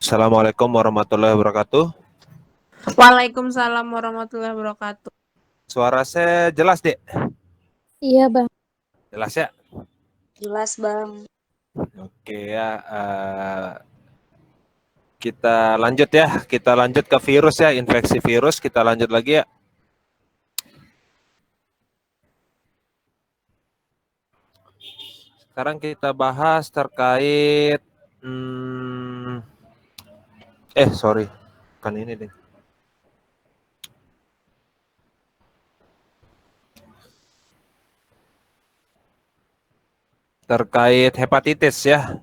Assalamualaikum warahmatullahi wabarakatuh. Waalaikumsalam warahmatullahi wabarakatuh. Suara saya jelas, Dek? Iya, Bang. Jelas ya? Jelas, Bang. Oke ya, kita lanjut ya. Kita lanjut ke virus ya, infeksi virus. Kita lanjut lagi ya. Sekarang kita bahas terkait... sorry. Kan ini deh. Terkait hepatitis ya.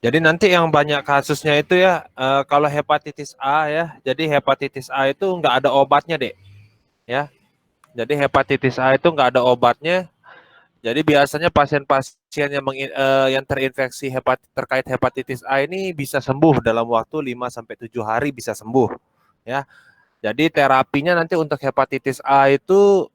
Jadi nanti yang banyak kasusnya itu ya, kalau hepatitis A ya, jadi hepatitis A itu nggak ada obatnya, Dek. Ya, jadi hepatitis A itu nggak ada obatnya. Jadi biasanya pasien-pasien yang terinfeksi terkait hepatitis A ini bisa sembuh dalam waktu 5-7 hari bisa sembuh. Ya, jadi terapinya nanti untuk hepatitis A itu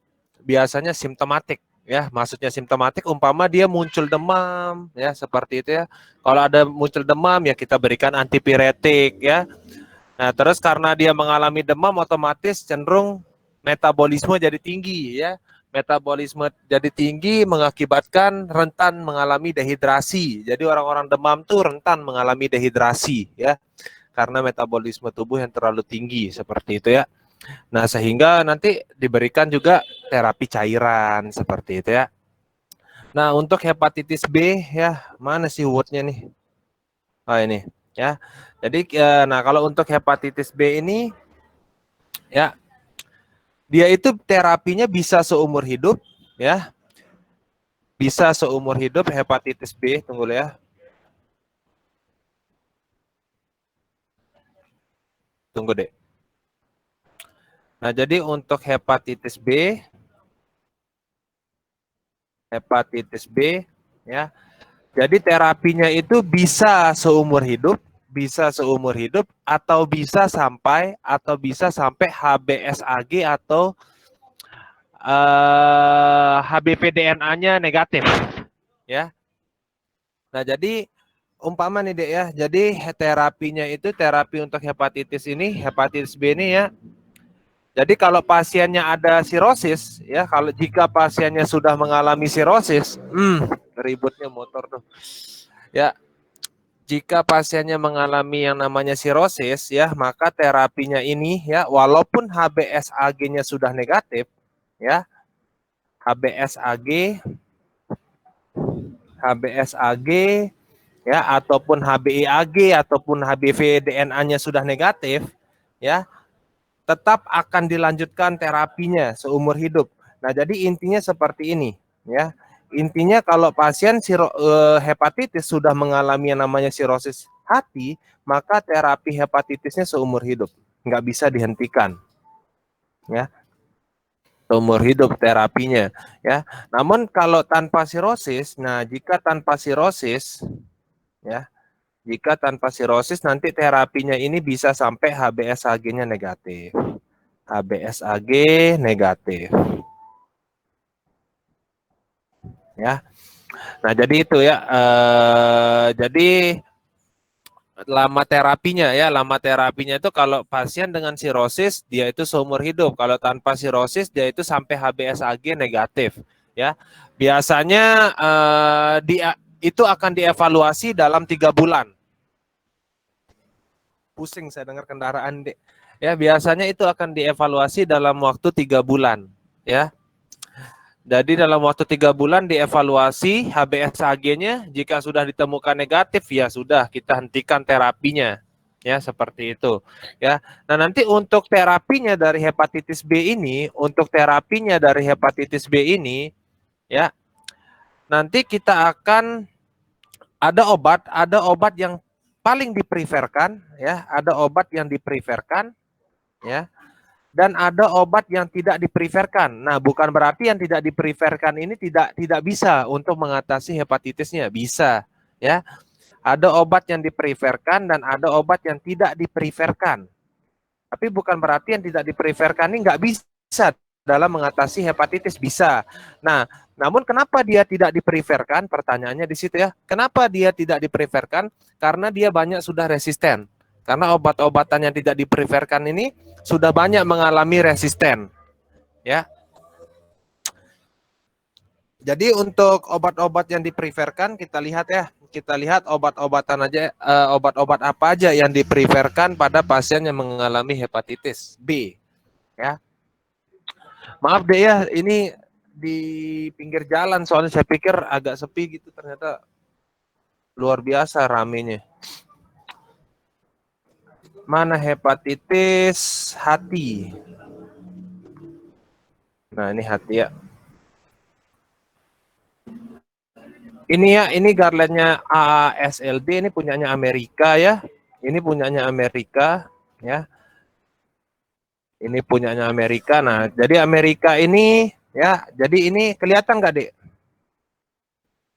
biasanya simptomatik. Ya, maksudnya simptomatik umpama dia muncul demam ya seperti itu ya. Kalau ada muncul demam ya kita berikan antipiretik ya. Nah, terus karena dia mengalami demam otomatis cenderung metabolisme jadi tinggi ya. Metabolisme jadi tinggi mengakibatkan rentan mengalami dehidrasi. Jadi orang-orang demam tuh rentan mengalami dehidrasi ya. Karena metabolisme tubuh yang terlalu tinggi seperti itu ya. Nah, sehingga nanti diberikan juga terapi cairan seperti itu ya. Nah, untuk hepatitis B ya, mana sih wordnya nih? Oh, ini ya. Jadi, nah kalau untuk hepatitis B ini ya, dia itu terapinya bisa seumur hidup ya. Bisa seumur hidup hepatitis B, tunggu ya. Tunggu deh. Nah, jadi untuk hepatitis B ya. Jadi terapinya itu bisa seumur hidup atau bisa sampai HBsAg atau HBV-DNA-nya negatif ya. Nah, jadi umpama nih Dek ya. Jadi terapinya itu terapi untuk hepatitis B ini ya. Jadi kalau pasiennya ada sirosis ya, jika pasiennya sudah mengalami sirosis, ributnya motor tuh. Ya, jika pasiennya mengalami yang namanya sirosis ya, maka terapinya ini ya, walaupun HBsAg-nya sudah negatif ya, HBsAg ya, ataupun HBIAg ataupun HBV DNA-nya sudah negatif ya, tetap akan dilanjutkan terapinya seumur hidup. Nah, jadi intinya seperti ini ya. Intinya kalau pasien hepatitis sudah mengalami yang namanya sirosis hati, maka terapi hepatitisnya seumur hidup, nggak bisa dihentikan ya, seumur hidup terapinya ya. Namun kalau tanpa sirosis, jika tanpa sirosis nanti terapinya ini bisa sampai HBsAg-nya negatif. HBsAg negatif. Ya. Nah, jadi itu ya. Jadi lama terapinya itu kalau pasien dengan sirosis dia itu seumur hidup. Kalau tanpa sirosis dia itu sampai HBsAg negatif. Ya. Biasanya itu akan dievaluasi dalam 3 bulan. Pusing saya dengar kendaraan, Dek. Ya, biasanya itu akan dievaluasi dalam waktu 3 bulan. Ya. Jadi dalam waktu 3 bulan dievaluasi HBsAg-nya, jika sudah ditemukan negatif ya sudah kita hentikan terapinya. Ya, seperti itu. Ya. Nah, nanti untuk terapinya dari hepatitis B ini, ya. Nanti kita akan ada obat yang paling dipreferkan ya, ya. Dan ada obat yang tidak dipreferkan. Nah, bukan berarti yang tidak dipreferkan ini tidak bisa untuk mengatasi hepatitisnya, bisa ya. Ada obat yang dipreferkan dan ada obat yang tidak dipreferkan. Tapi bukan berarti yang tidak dipreferkan ini nggak bisa dalam mengatasi hepatitis? Bisa. Nah, namun kenapa dia tidak dipreferkan? Pertanyaannya di situ ya. Kenapa dia tidak dipreferkan? Karena dia banyak sudah resisten. Karena obat-obatan yang tidak dipreferkan ini sudah banyak mengalami resisten. Ya. Jadi untuk obat-obat yang dipreferkan kita lihat ya. Kita lihat obat-obatan aja, obat-obat apa aja yang dipreferkan pada pasien yang mengalami hepatitis B. Ya. Maaf deh ya, ini di pinggir jalan soalnya saya pikir agak sepi gitu, ternyata luar biasa ramenya. Mana hepatitis hati? Nah, ini hati ya. Ini ya, ini guideline-nya AASLD, ini punyanya Amerika ya. Ini punyanya Amerika ya. Ini punyanya Amerika. Nah, jadi Amerika ini ya, jadi ini kelihatan nggak, Dek?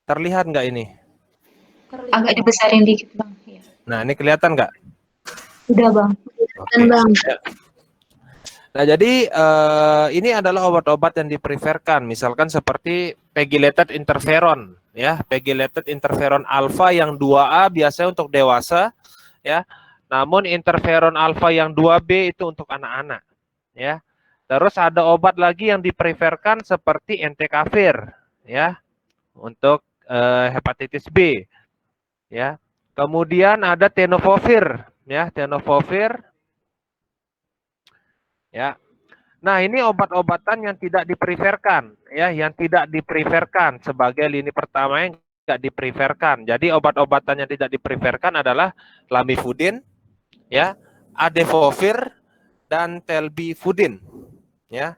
Terlihat nggak ini? Agak dibesarin dikit, Bang. Ya. Nah, ini kelihatan nggak? Udah, Bang. Oke. Bang. Nah, jadi ini adalah obat-obat yang dipreferkan, misalkan seperti pegylated interferon, ya, pegylated interferon alfa yang 2A biasanya untuk dewasa, ya. Namun interferon alfa yang 2B itu untuk anak-anak, ya. Terus ada obat lagi yang dipreferkan seperti entecavir, ya, untuk hepatitis B, ya. Kemudian ada tenofovir, ya, tenofovir. Ya. Nah, ini obat-obatan yang tidak dipreferkan, ya, yang tidak dipreferkan sebagai lini pertama yang tidak dipreferkan. Jadi obat-obatan yang tidak dipreferkan adalah lamivudin, ya, adefovir dan telbifudin, ya.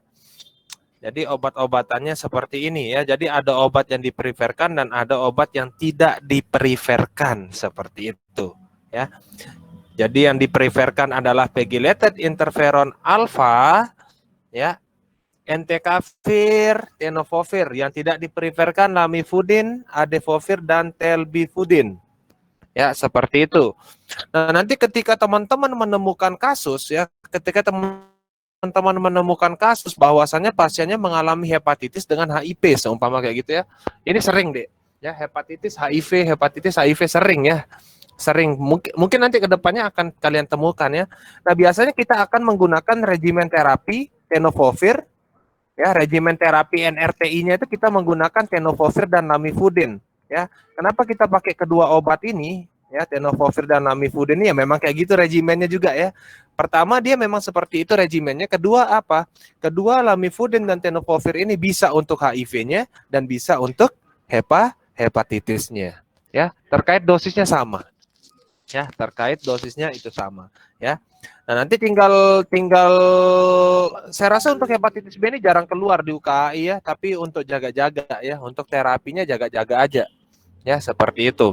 Jadi obat-obatannya seperti ini ya. Jadi ada obat yang dipreferkan dan ada obat yang tidak dipreferkan seperti itu, ya. Jadi yang dipreferkan adalah pegylated interferon alfa, ya, entecavir, tenofovir. Yang tidak dipreferkan lamivudin, adefovir dan telbifudin. Ya, seperti itu. Nah, nanti ketika teman-teman menemukan kasus ya, ketika teman-teman menemukan kasus bahwasannya pasiennya mengalami hepatitis dengan HIV seumpama kayak gitu ya. Ini sering, Dek. Ya, hepatitis HIV sering ya. Sering, mungkin nanti ke depannya akan kalian temukan ya. Nah, biasanya kita akan menggunakan regimen terapi tenofovir, ya, regimen terapi NRTI-nya itu kita menggunakan tenofovir dan lamivudin, ya. Kenapa kita pakai kedua obat ini, ya, tenofovir dan lamivudin ini ya memang kayak gitu regimennya juga ya. Pertama dia memang seperti itu regimennya, kedua apa? Kedua lamivudin dan tenofovir ini bisa untuk HIV-nya dan bisa untuk hepatitisnya, ya. Terkait dosisnya sama. Ya, terkait dosisnya itu sama, ya. Nah, nanti tinggal saya rasa untuk hepatitis B ini jarang keluar di UKAI ya, tapi untuk jaga-jaga ya, untuk terapinya jaga-jaga aja. Ya, seperti itu.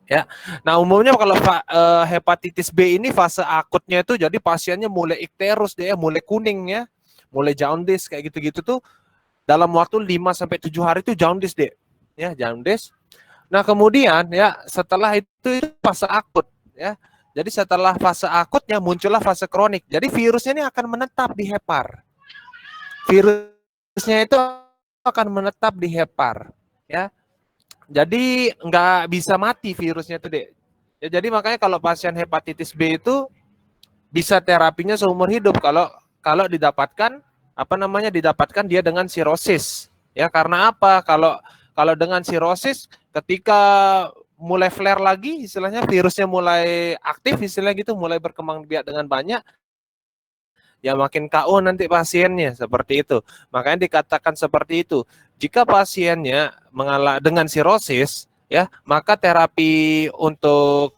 Ya. Nah, umumnya kalau hepatitis B ini fase akutnya itu jadi pasiennya mulai ikterus deh, mulai kuning ya, mulai jaundice kayak gitu-gitu tuh dalam waktu 5 sampai 7 hari itu jaundice deh. Ya, jaundice. Nah, kemudian ya setelah itu fase akut ya. Jadi setelah fase akutnya muncullah fase kronik. Jadi virusnya ini akan menetap di hepar. Virusnya itu akan menetap di hepar ya. Jadi nggak bisa mati virusnya itu, Dek. Ya, jadi makanya kalau pasien hepatitis B itu bisa terapinya seumur hidup kalau didapatkan didapatkan dia dengan sirosis. Ya, karena apa? Kalau dengan sirosis ketika mulai flare lagi, istilahnya virusnya mulai aktif, istilahnya gitu, mulai berkembang biak dengan banyak, ya makin KO nanti pasiennya, seperti itu. Makanya dikatakan seperti itu. Jika pasiennya mengalami dengan sirosis, ya, maka terapi untuk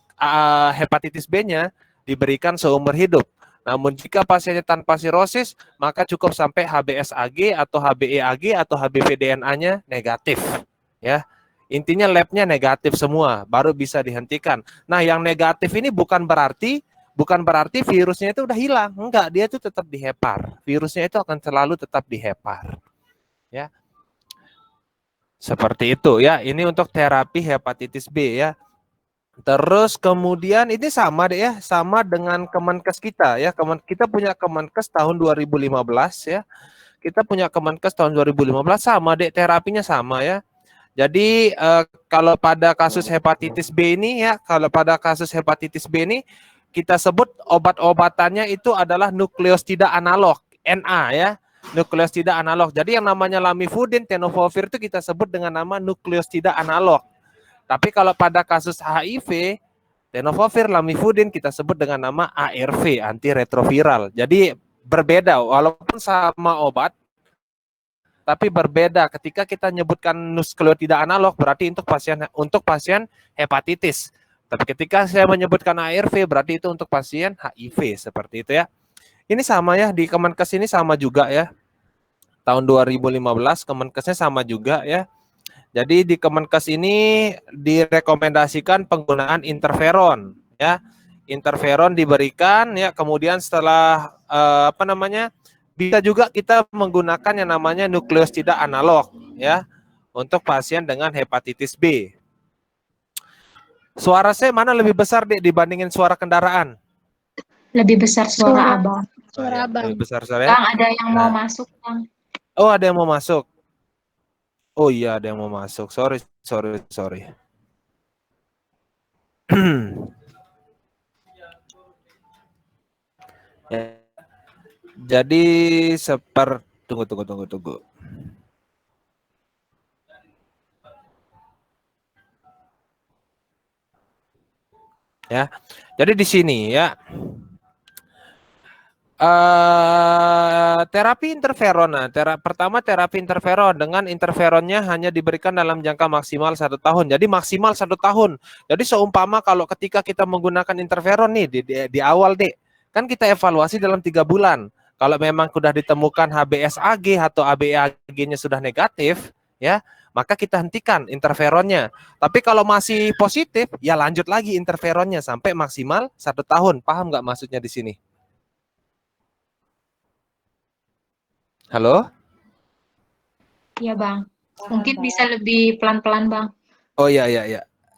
hepatitis B-nya diberikan seumur hidup. Namun jika pasiennya tanpa sirosis, maka cukup sampai HBsAg atau HbEAg atau HbV-DNA-nya negatif. Ya, intinya labnya negatif semua, baru bisa dihentikan. Nah, yang negatif ini bukan berarti virusnya itu udah hilang, enggak, dia itu tetap di hepar. Virusnya itu akan selalu tetap di hepar. Ya, seperti itu ya. Ini untuk terapi hepatitis B ya. Terus kemudian ini sama deh ya, sama dengan Kemenkes kita ya. Kita punya Kemenkes tahun 2015 ya. kita punya Kemenkes tahun 2015 sama dek, terapinya sama ya. Jadi kalau pada kasus hepatitis B ini ya, kita sebut obat-obatannya itu adalah nukleosida analog, NA ya, nukleosida analog. Jadi yang namanya lamivudin, tenofovir itu kita sebut dengan nama nukleosida analog. Tapi kalau pada kasus HIV, tenofovir, lamivudin kita sebut dengan nama ARV, antiretroviral. Jadi berbeda, walaupun sama obat, tapi berbeda ketika kita nyebutkan nukleotida analog berarti untuk pasien hepatitis. Tapi ketika saya menyebutkan ARV berarti itu untuk pasien HIV seperti itu ya. Ini sama ya, di Kemenkes ini sama juga ya. Tahun 2015 Kemenkesnya sama juga ya. Jadi di Kemenkes ini direkomendasikan penggunaan interferon ya. Interferon diberikan ya, kemudian setelah bisa juga kita menggunakan yang namanya nukleosida analog ya untuk pasien dengan hepatitis B. Suara saya mana lebih besar dek dibandingin suara kendaraan? Lebih besar suara Abang. Suara Abang. Lebih besar suara ya? Bang, ada yang mau masuk, Bang. Oh, ada yang mau masuk. Oh iya, ada yang mau masuk. Sorry. Ya. Jadi tunggu. Ya. Jadi di sini ya. Terapi interferon. Nah, pertama terapi interferon dengan interferonnya hanya diberikan dalam jangka maksimal 1 tahun. Jadi maksimal 1 tahun. Jadi seumpama kalau ketika kita menggunakan interferon nih di awal deh, kan kita evaluasi dalam 3 bulan. Kalau memang sudah ditemukan HBsAg atau ABAG-nya sudah negatif, ya, maka kita hentikan interferonnya. Tapi kalau masih positif, ya lanjut lagi interferonnya sampai maksimal 1 tahun. Paham nggak maksudnya di sini? Halo? Iya, Bang. Mungkin bisa lebih pelan-pelan, Bang. Oh iya.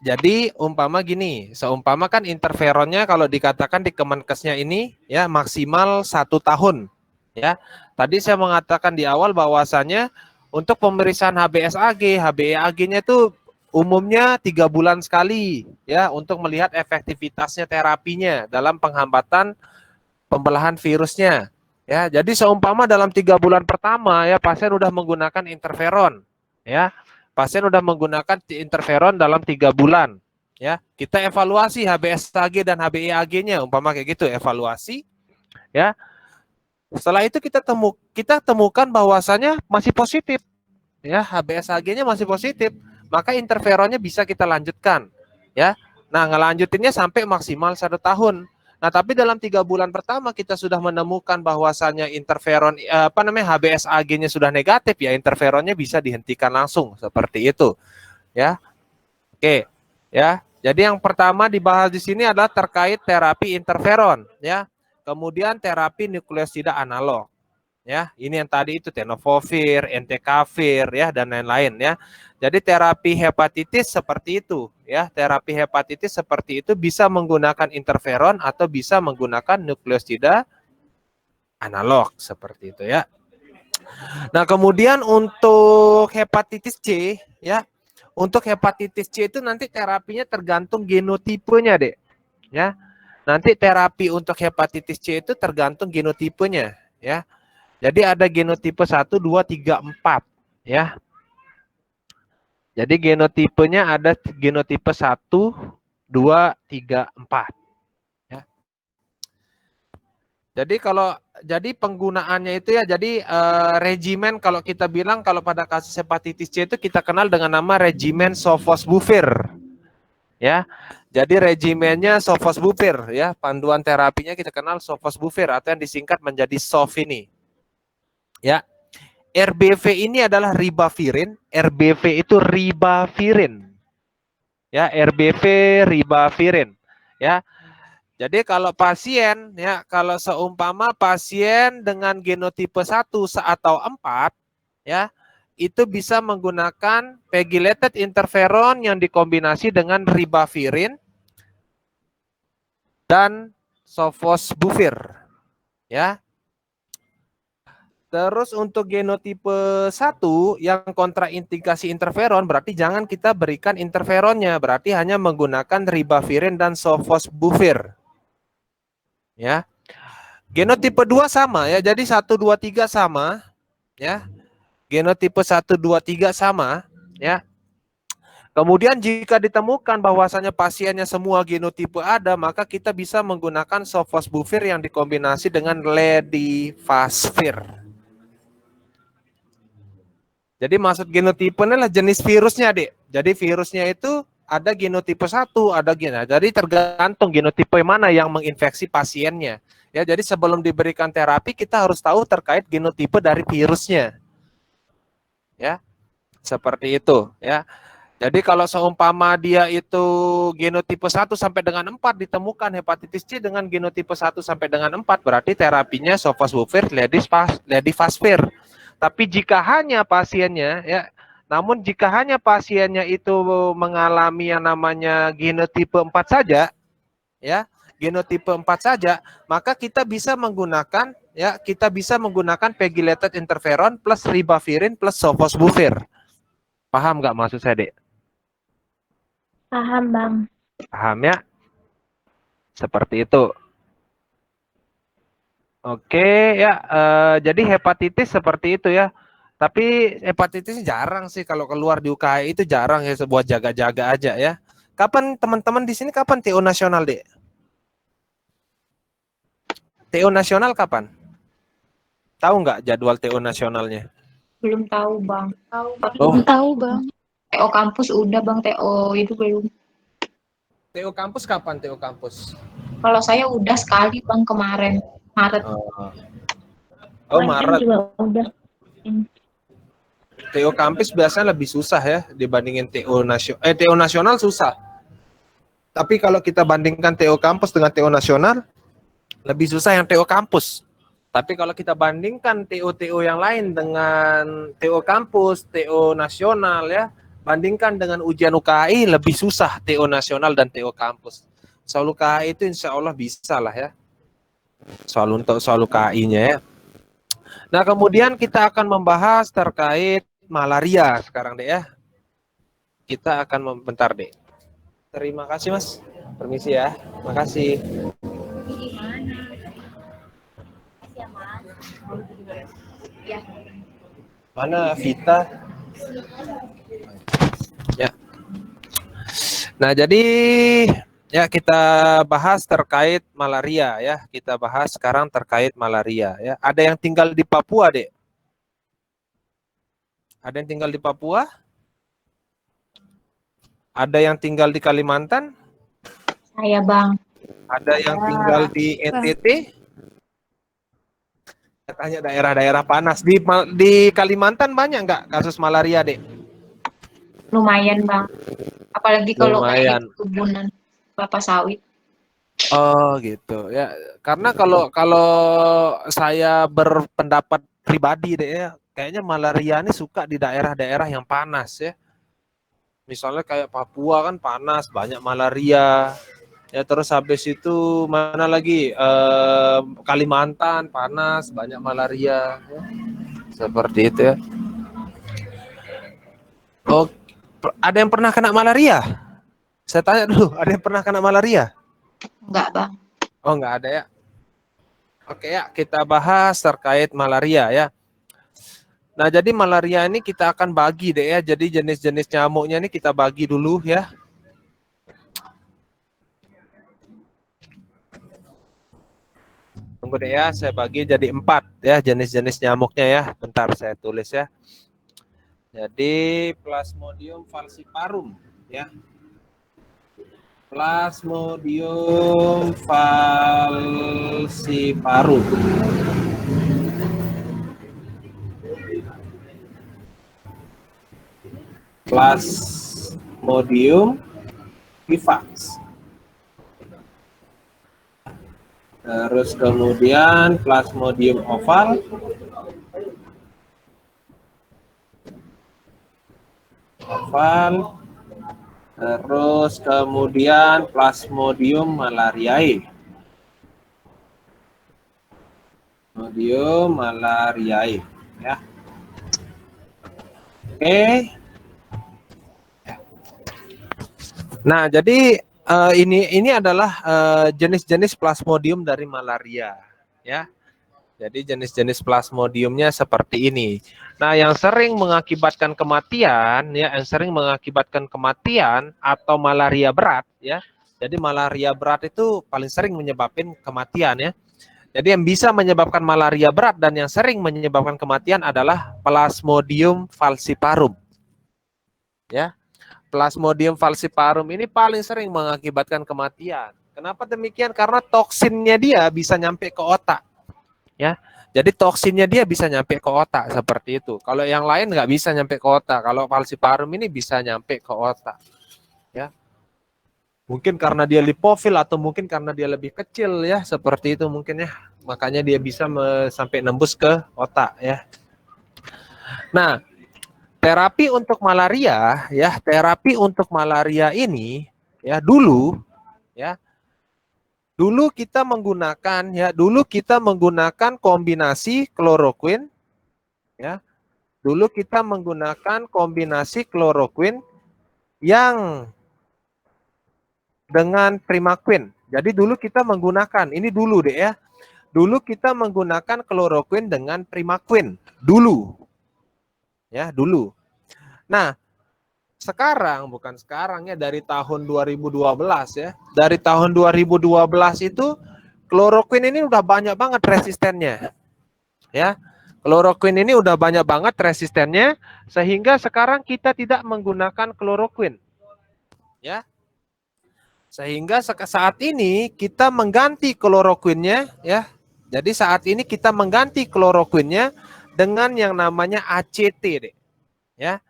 Jadi umpama gini, seumpama kan interferonnya kalau dikatakan di Kemenkesnya ini ya maksimal 1 tahun. Ya, tadi saya mengatakan di awal bahwasannya untuk pemeriksaan HBsAg, HBeAg-nya itu umumnya 3 bulan sekali ya untuk melihat efektivitasnya terapinya dalam penghambatan pembelahan virusnya. Ya, jadi seumpama dalam 3 bulan pertama ya pasien udah menggunakan interferon, ya pasien udah menggunakan interferon dalam 3 bulan, ya kita evaluasi HBsAg dan HBeAg-nya, umpama kayak gitu evaluasi, ya setelah itu kita temukan bahwasannya masih positif, ya HBsAg-nya masih positif, maka interferonnya bisa kita lanjutkan, ya. Nah ngelanjutinnya sampai maksimal 1 tahun. Nah, tapi dalam 3 bulan pertama kita sudah menemukan bahwasannya interferon HBsAg-nya sudah negatif, ya interferonnya bisa dihentikan langsung seperti itu, ya. Oke, ya. Jadi yang pertama dibahas di sini adalah terkait terapi interferon, ya. Kemudian terapi nukleosida analog, ya. Ini yang tadi itu tenofovir, entecavir, ya dan lain-lain, ya. Jadi terapi hepatitis seperti itu, ya. Terapi hepatitis seperti itu bisa menggunakan interferon atau bisa menggunakan nukleosida analog seperti itu, ya. Nah, kemudian untuk hepatitis C, ya. Untuk hepatitis C itu nanti terapinya tergantung genotipenya, Dek. Ya. Nanti terapi untuk hepatitis C itu tergantung genotipenya, ya. Jadi ada genotipe 1, 2, 3, 4, ya. Jadi genotipenya ada genotipe 1, 2, 3, 4. Ya. Jadi penggunaannya itu ya, jadi regimen kalau kita bilang kalau pada kasus hepatitis C itu kita kenal dengan nama regimen sofosbuvir. Ya. Jadi regimennya sofosbuvir ya, panduan terapinya kita kenal sofosbuvir atau yang disingkat menjadi SOF ini. Ya. RBV ini adalah ribavirin, RBV itu ribavirin. Ya, RBV ribavirin. Ya. Jadi kalau pasien ya, kalau seumpama pasien dengan genotipe 1 atau 4 ya, itu bisa menggunakan pegylated interferon yang dikombinasi dengan ribavirin dan sofosbuvir. Ya. Terus untuk genotipe 1 yang kontraindikasi interferon berarti jangan kita berikan interferonnya, berarti hanya menggunakan ribavirin dan sofosbuvir. Ya. Genotipe 2 sama ya. Jadi 1 2 3 sama ya. Genotipe 1 2 3 sama ya. Kemudian jika ditemukan bahwasanya pasiennya semua genotipe ada, maka kita bisa menggunakan sofosbuvir yang dikombinasi dengan ledivasvir. Jadi maksud genotipe ini adalah jenis virusnya, Dek. Jadi virusnya itu ada genotipe 1, ada genotipe. Jadi tergantung genotipe mana yang menginfeksi pasiennya. Ya, jadi sebelum diberikan terapi kita harus tahu terkait genotipe dari virusnya. Ya. Seperti itu, ya. Jadi kalau seumpama dia itu genotipe 1 sampai dengan 4 ditemukan hepatitis C dengan genotipe 1 sampai dengan 4, berarti terapinya sofosbuvir, ledivasvir. Tapi jika hanya pasiennya ya, namun jika hanya pasiennya itu mengalami yang namanya genotipe 4 saja, ya, genotipe 4 saja, maka kita bisa menggunakan pegylated interferon plus ribavirin plus sofosbuvir. Paham nggak maksud saya, Dek? Paham, Bang. Paham ya? Seperti itu. Oke ya, jadi hepatitis seperti itu ya. Tapi hepatitis jarang sih kalau keluar di UKI, itu jarang ya, sebuah jaga-jaga aja ya. Kapan teman-teman di sini kapan TO nasional, Dek? TO nasional kapan? Tahu nggak jadwal TO nasionalnya? Belum tahu, Bang. Oh. Belum tahu, Bang. TO kampus udah, Bang. TO itu belum. TO kampus kapan TO kampus? Kalau saya udah sekali, Bang, kemarin. Maret. Oh, Maret. Juga udah. TO kampus biasanya lebih susah ya dibandingin TO nasional. TO nasional susah. Tapi kalau kita bandingkan TO kampus dengan TO nasional, lebih susah yang TO kampus. Tapi kalau kita bandingkan TO-TO yang lain dengan TO kampus, TO nasional ya, bandingkan dengan ujian UKI, lebih susah TO nasional dan TO kampus. Soal UKI itu insya Allah bisa lah ya. Soal UKI-nya ya. Nah, kemudian kita akan membahas terkait malaria sekarang, Dek ya. Kita akan bentar, Dek. Terima kasih, Mas. Permisi ya. Makasih. Mana Vita? Ya. Nah, jadi ya kita bahas terkait malaria ya. Kita bahas sekarang terkait malaria ya. Ada yang tinggal di Papua, Dek? Ada yang tinggal di Papua? Ada yang tinggal di Kalimantan? Saya, Bang. Ada yang tinggal di NTT? Tanya daerah-daerah panas. Di Kalimantan banyak nggak kasus malaria, Dek? Lumayan, Bang. Apalagi kalau Lumayan. kayak kebunan kelapa sawit. Oh gitu ya. Karena kalau saya berpendapat pribadi, Dek ya, kayaknya malaria ini suka di daerah-daerah yang panas ya. Misalnya kayak Papua kan panas, banyak malaria. Ya terus habis itu mana lagi? Kalimantan panas, banyak malaria. Ya. Seperti itu ya. Oh, ada yang pernah kena malaria? Saya tanya dulu, ada yang pernah kena malaria? Enggak, Bang. Oh, enggak ada ya. Oke ya, kita bahas terkait malaria ya. Nah, jadi malaria ini kita akan bagi deh ya. Jadi jenis-jenis nyamuknya ini kita bagi dulu ya. Tunggu deh ya, saya bagi jadi 4 ya jenis-jenis nyamuknya ya. Bentar saya tulis ya. Jadi Plasmodium falciparum ya. Plasmodium falciparum. Plasmodium vivax. Terus kemudian Plasmodium oval. Terus kemudian Plasmodium malariae. Plasmodium malariae, ya. Oke. Nah, jadi ini adalah jenis-jenis plasmodium dari malaria, ya. Jadi jenis-jenis plasmodiumnya seperti ini. Nah, yang sering mengakibatkan kematian, ya, yang sering mengakibatkan kematian atau malaria berat, ya. Jadi malaria berat itu paling sering menyebabkan kematian, ya. Jadi yang bisa menyebabkan malaria berat dan yang sering menyebabkan kematian adalah Plasmodium falciparum, ya. Plasmodium falciparum ini paling sering mengakibatkan kematian. Kenapa demikian? Karena toksinnya dia bisa nyampe ke otak, ya. Jadi toksinnya dia bisa nyampe ke otak seperti itu. Kalau yang lain nggak bisa nyampe ke otak. Kalau falciparum ini bisa nyampe ke otak, ya. Mungkin karena dia lipofil atau mungkin karena dia lebih kecil, ya, seperti itu mungkin, ya. Makanya dia bisa sampai nembus ke otak, ya. Nah, terapi untuk malaria, ya, terapi untuk malaria ini, ya, dulu kita menggunakan, ya, dulu kita menggunakan kombinasi kloroquine, ya. Dulu kita menggunakan kombinasi kloroquine yang dengan primaquine. Jadi dulu kita menggunakan, ini dulu deh, ya. Dulu kita menggunakan kloroquine dengan primaquine. Dulu. Ya, dulu. Nah, sekarang, bukan sekarang, ya, dari tahun 2012, ya. Dari tahun 2012 itu kloroquine ini udah banyak banget resistennya. Ya. Kloroquine ini udah banyak banget resistennya sehingga sekarang kita tidak menggunakan kloroquine. Ya. Sehingga saat ini kita mengganti kloroquine-nya, ya. Jadi saat ini kita mengganti kloroquine-nya dengan yang namanya ACT, deh. Ya.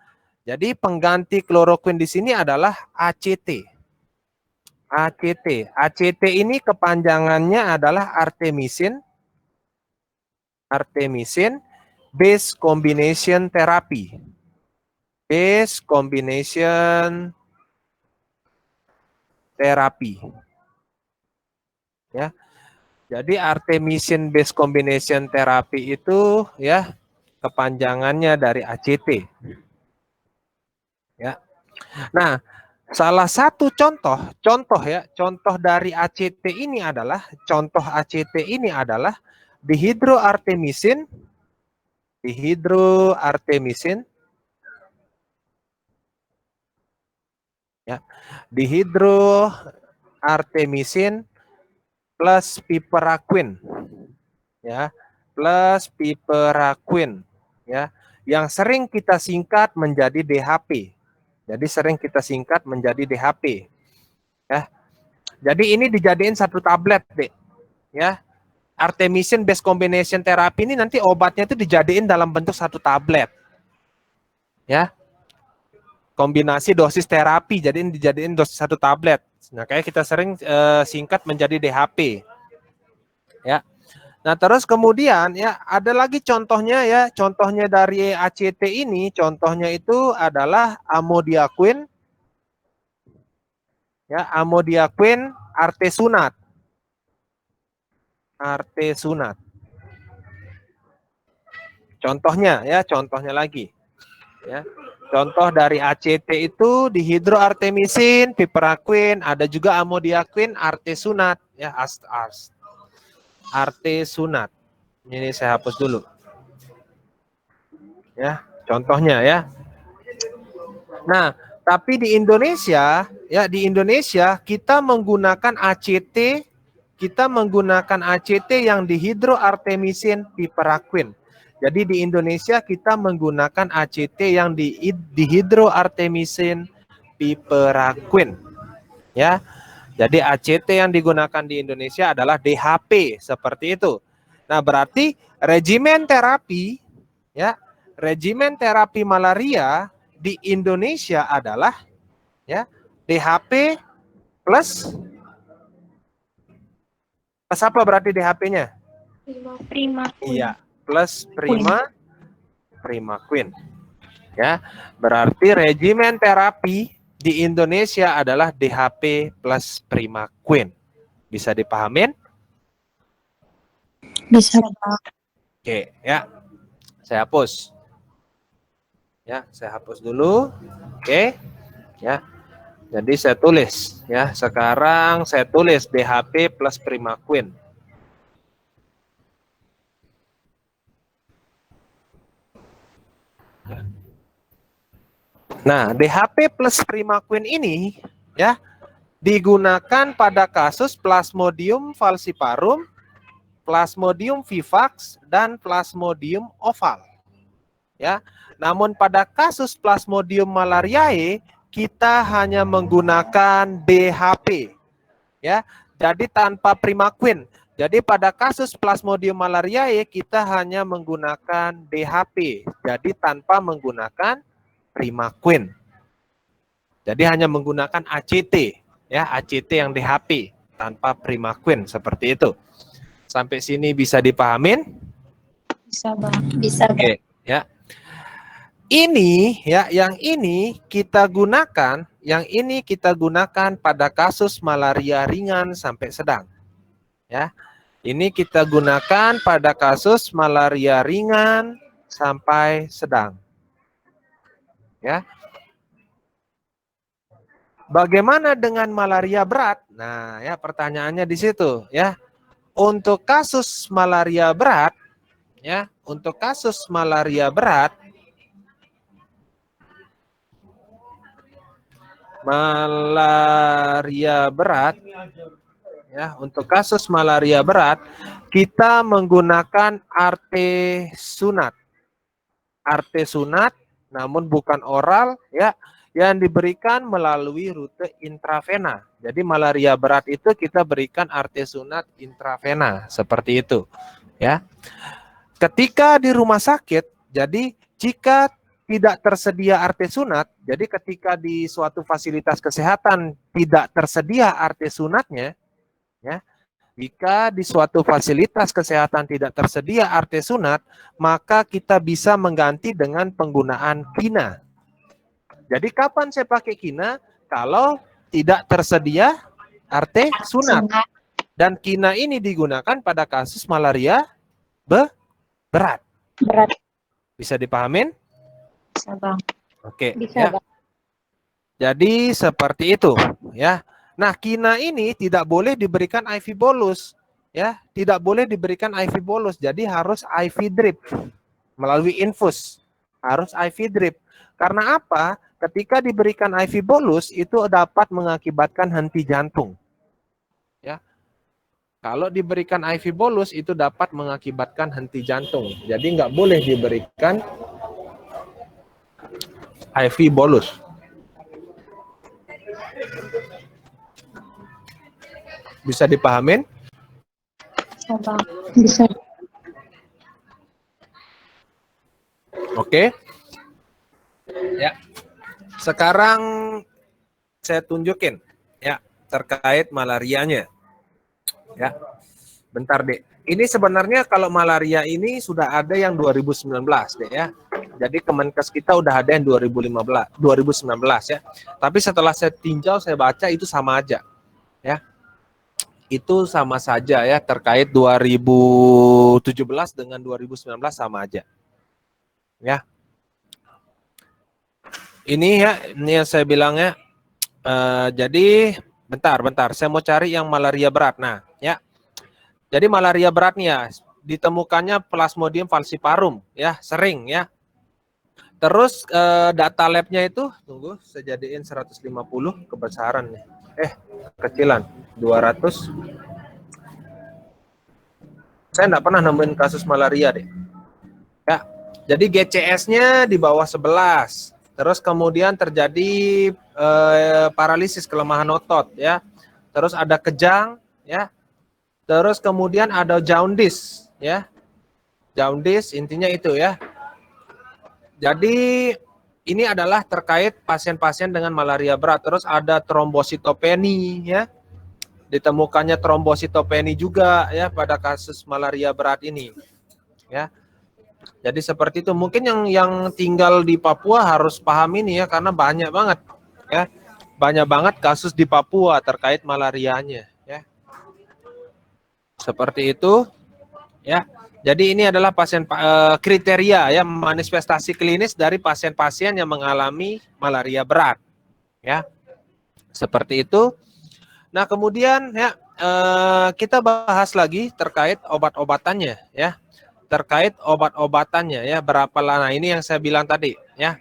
Jadi pengganti kloroquine di sini adalah ACT. ACT. ACT ini kepanjangannya adalah artemisinin base combination therapy. Base combination therapy. Ya. Jadi artemisinin base combination therapy itu, ya, kepanjangannya dari ACT. Ya. Nah, salah satu contoh dari ACT ini adalah dihidroartemisin ya, dihidroartemisin plus piperaquine, ya, plus piperaquine, ya, yang sering kita singkat menjadi DHP. Jadi sering kita singkat menjadi DHP, ya. Jadi ini dijadiin satu tablet, deh, ya. Artemisinin base combination therapy ini nanti obatnya itu dijadiin dalam bentuk satu tablet, ya. Kombinasi dosis terapi, jadi dijadiin dosis satu tablet. Nah, kayak kita sering singkat menjadi DHP, ya. Nah, terus kemudian, ya, ada lagi contohnya, ya. Contohnya dari ACT ini, contohnya itu adalah amodiaquine, ya, amodiaquine artesunat. Contohnya, ya, contohnya lagi, ya. Contoh dari ACT itu dihidroartemisin, piperaquine, ada juga amodiaquine artesunat, ya, artesunat. Ini saya hapus dulu. Ya, contohnya, ya. Nah, tapi di Indonesia, ya, di Indonesia kita menggunakan ACT yang dihidroartemisin piperaquine. Jadi di Indonesia kita menggunakan ACT yang dihidroartemisin piperaquine. Ya. Jadi ACT yang digunakan di Indonesia adalah DHP, seperti itu. Nah, berarti regimen terapi, ya, regimen terapi malaria di Indonesia adalah, ya, DHP plus apa berarti DHP-nya? Primaquine. Iya, plus primaquine. Ya, berarti regimen terapi di Indonesia adalah DHP plus primaquine. Bisa dipahamin? Bisa. Oke, ya. Saya hapus. Ya, saya hapus dulu. Oke. Ya. Jadi saya tulis ya. Sekarang saya tulis DHP plus primaquine. Nah, DHP plus primaquine ini ya digunakan pada kasus Plasmodium falciparum, Plasmodium vivax, dan Plasmodium oval. Ya, namun pada kasus Plasmodium malariae kita hanya menggunakan DHP. Ya, jadi tanpa primaquine. Jadi pada kasus Plasmodium malariae kita hanya menggunakan DHP. Jadi tanpa menggunakan primaquine. Jadi hanya menggunakan ACT. Ya, ACT yang DHP tanpa primaquine seperti itu. Sampai sini bisa dipahamin? Bisa, Bang. Bisa, Bang. Oke, ya. Ini ya, yang ini kita gunakan, pada kasus malaria ringan sampai sedang. Ya. Ini kita gunakan pada kasus malaria ringan sampai sedang. Ya. Bagaimana dengan malaria berat? Nah, ya pertanyaannya di situ, ya. Untuk kasus malaria berat, ya, untuk kasus malaria berat, ya, untuk kasus malaria berat kita menggunakan artesunat. Artesunat, namun bukan oral, ya, yang diberikan melalui rute intravena. Jadi malaria berat itu kita berikan artesunat intravena seperti itu, ya. Ketika di rumah sakit, jadi jika tidak tersedia artesunat, jadi ketika di suatu fasilitas kesehatan tidak tersedia artesunatnya, ya. Jika di suatu fasilitas kesehatan tidak tersedia artesunat, maka kita bisa mengganti dengan penggunaan kina. Jadi kapan saya pakai kina? Kalau tidak tersedia artesunat. Dan kina ini digunakan pada kasus malaria berat. Bisa dipahamin? Bisa, Bang. Oke. Bisa, Ya. Bang. Jadi seperti itu, ya. Nah, kina ini tidak boleh diberikan IV bolus, ya. Tidak boleh diberikan IV bolus. Jadi harus IV drip melalui infus. Harus IV drip. Karena apa? Ketika diberikan IV bolus itu dapat mengakibatkan henti jantung. Ya. Kalau diberikan IV bolus itu dapat mengakibatkan henti jantung. Jadi nggak boleh diberikan IV bolus. Bisa dipahamin? Bisa, Bang. Bisa. Oke. Ya. Sekarang saya tunjukin ya terkait malarianya. Ya. Bentar, Dek. Ini sebenarnya kalau malaria ini sudah ada yang 2019, Dek, ya. Jadi Kemenkes kita udah ada yang 2019 ya. Tapi setelah saya tinjau, saya baca itu sama aja. Ya. Itu sama saja ya, terkait 2017 dengan 2019 sama aja. Ya. Ini ya, ini yang saya bilangnya. Jadi bentar, saya mau cari yang malaria berat. Nah, ya. Jadi malaria berat nih ya, ditemukannya Plasmodium falciparum ya, sering ya. Terus data labnya itu, tunggu, saya jadiin 150 kebesaran nih. Kecilan 200. Saya enggak pernah nemuin kasus malaria deh. Ya. Jadi GCS-nya di bawah 11. Terus kemudian terjadi paralisis, kelemahan otot ya. Terus ada kejang ya. Terus kemudian ada jaundice ya. Jaundice intinya itu ya. Jadi ini adalah terkait pasien-pasien dengan malaria berat. Terus ada trombositopeni ya. Ditemukannya trombositopeni juga ya pada kasus malaria berat ini. Ya. Jadi seperti itu. Mungkin yang tinggal di Papua harus paham ini ya, karena banyak banget ya. Banyak banget kasus di Papua terkait malarianya ya. Seperti itu ya. Jadi ini adalah kriteria ya manifestasi klinis dari pasien-pasien yang mengalami malaria berat, ya. Seperti itu. Nah, kemudian ya kita bahas lagi terkait obat-obatannya ya. Terkait obat-obatannya ya, berapa lama ini yang saya bilang tadi ya.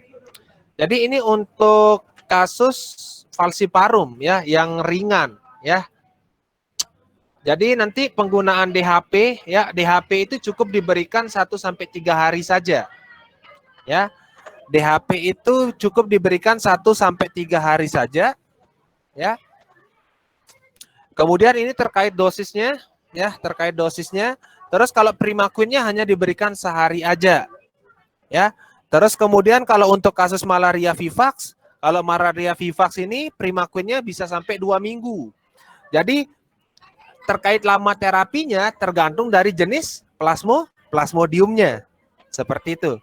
Jadi ini untuk kasus falciparum ya yang ringan ya. Jadi nanti penggunaan DHP ya, DHP itu cukup diberikan 1 sampai 3 hari saja. Ya. DHP itu cukup diberikan 1 sampai 3 hari saja ya. Kemudian ini terkait dosisnya ya, terkait dosisnya. Terus kalau Primaquine-nya hanya diberikan sehari aja. Ya. Terus kemudian kalau untuk kasus malaria vivax, kalau malaria vivax ini Primaquine-nya bisa sampai 2 minggu. Jadi terkait lama terapinya tergantung dari jenis plasmodiumnya. Seperti itu.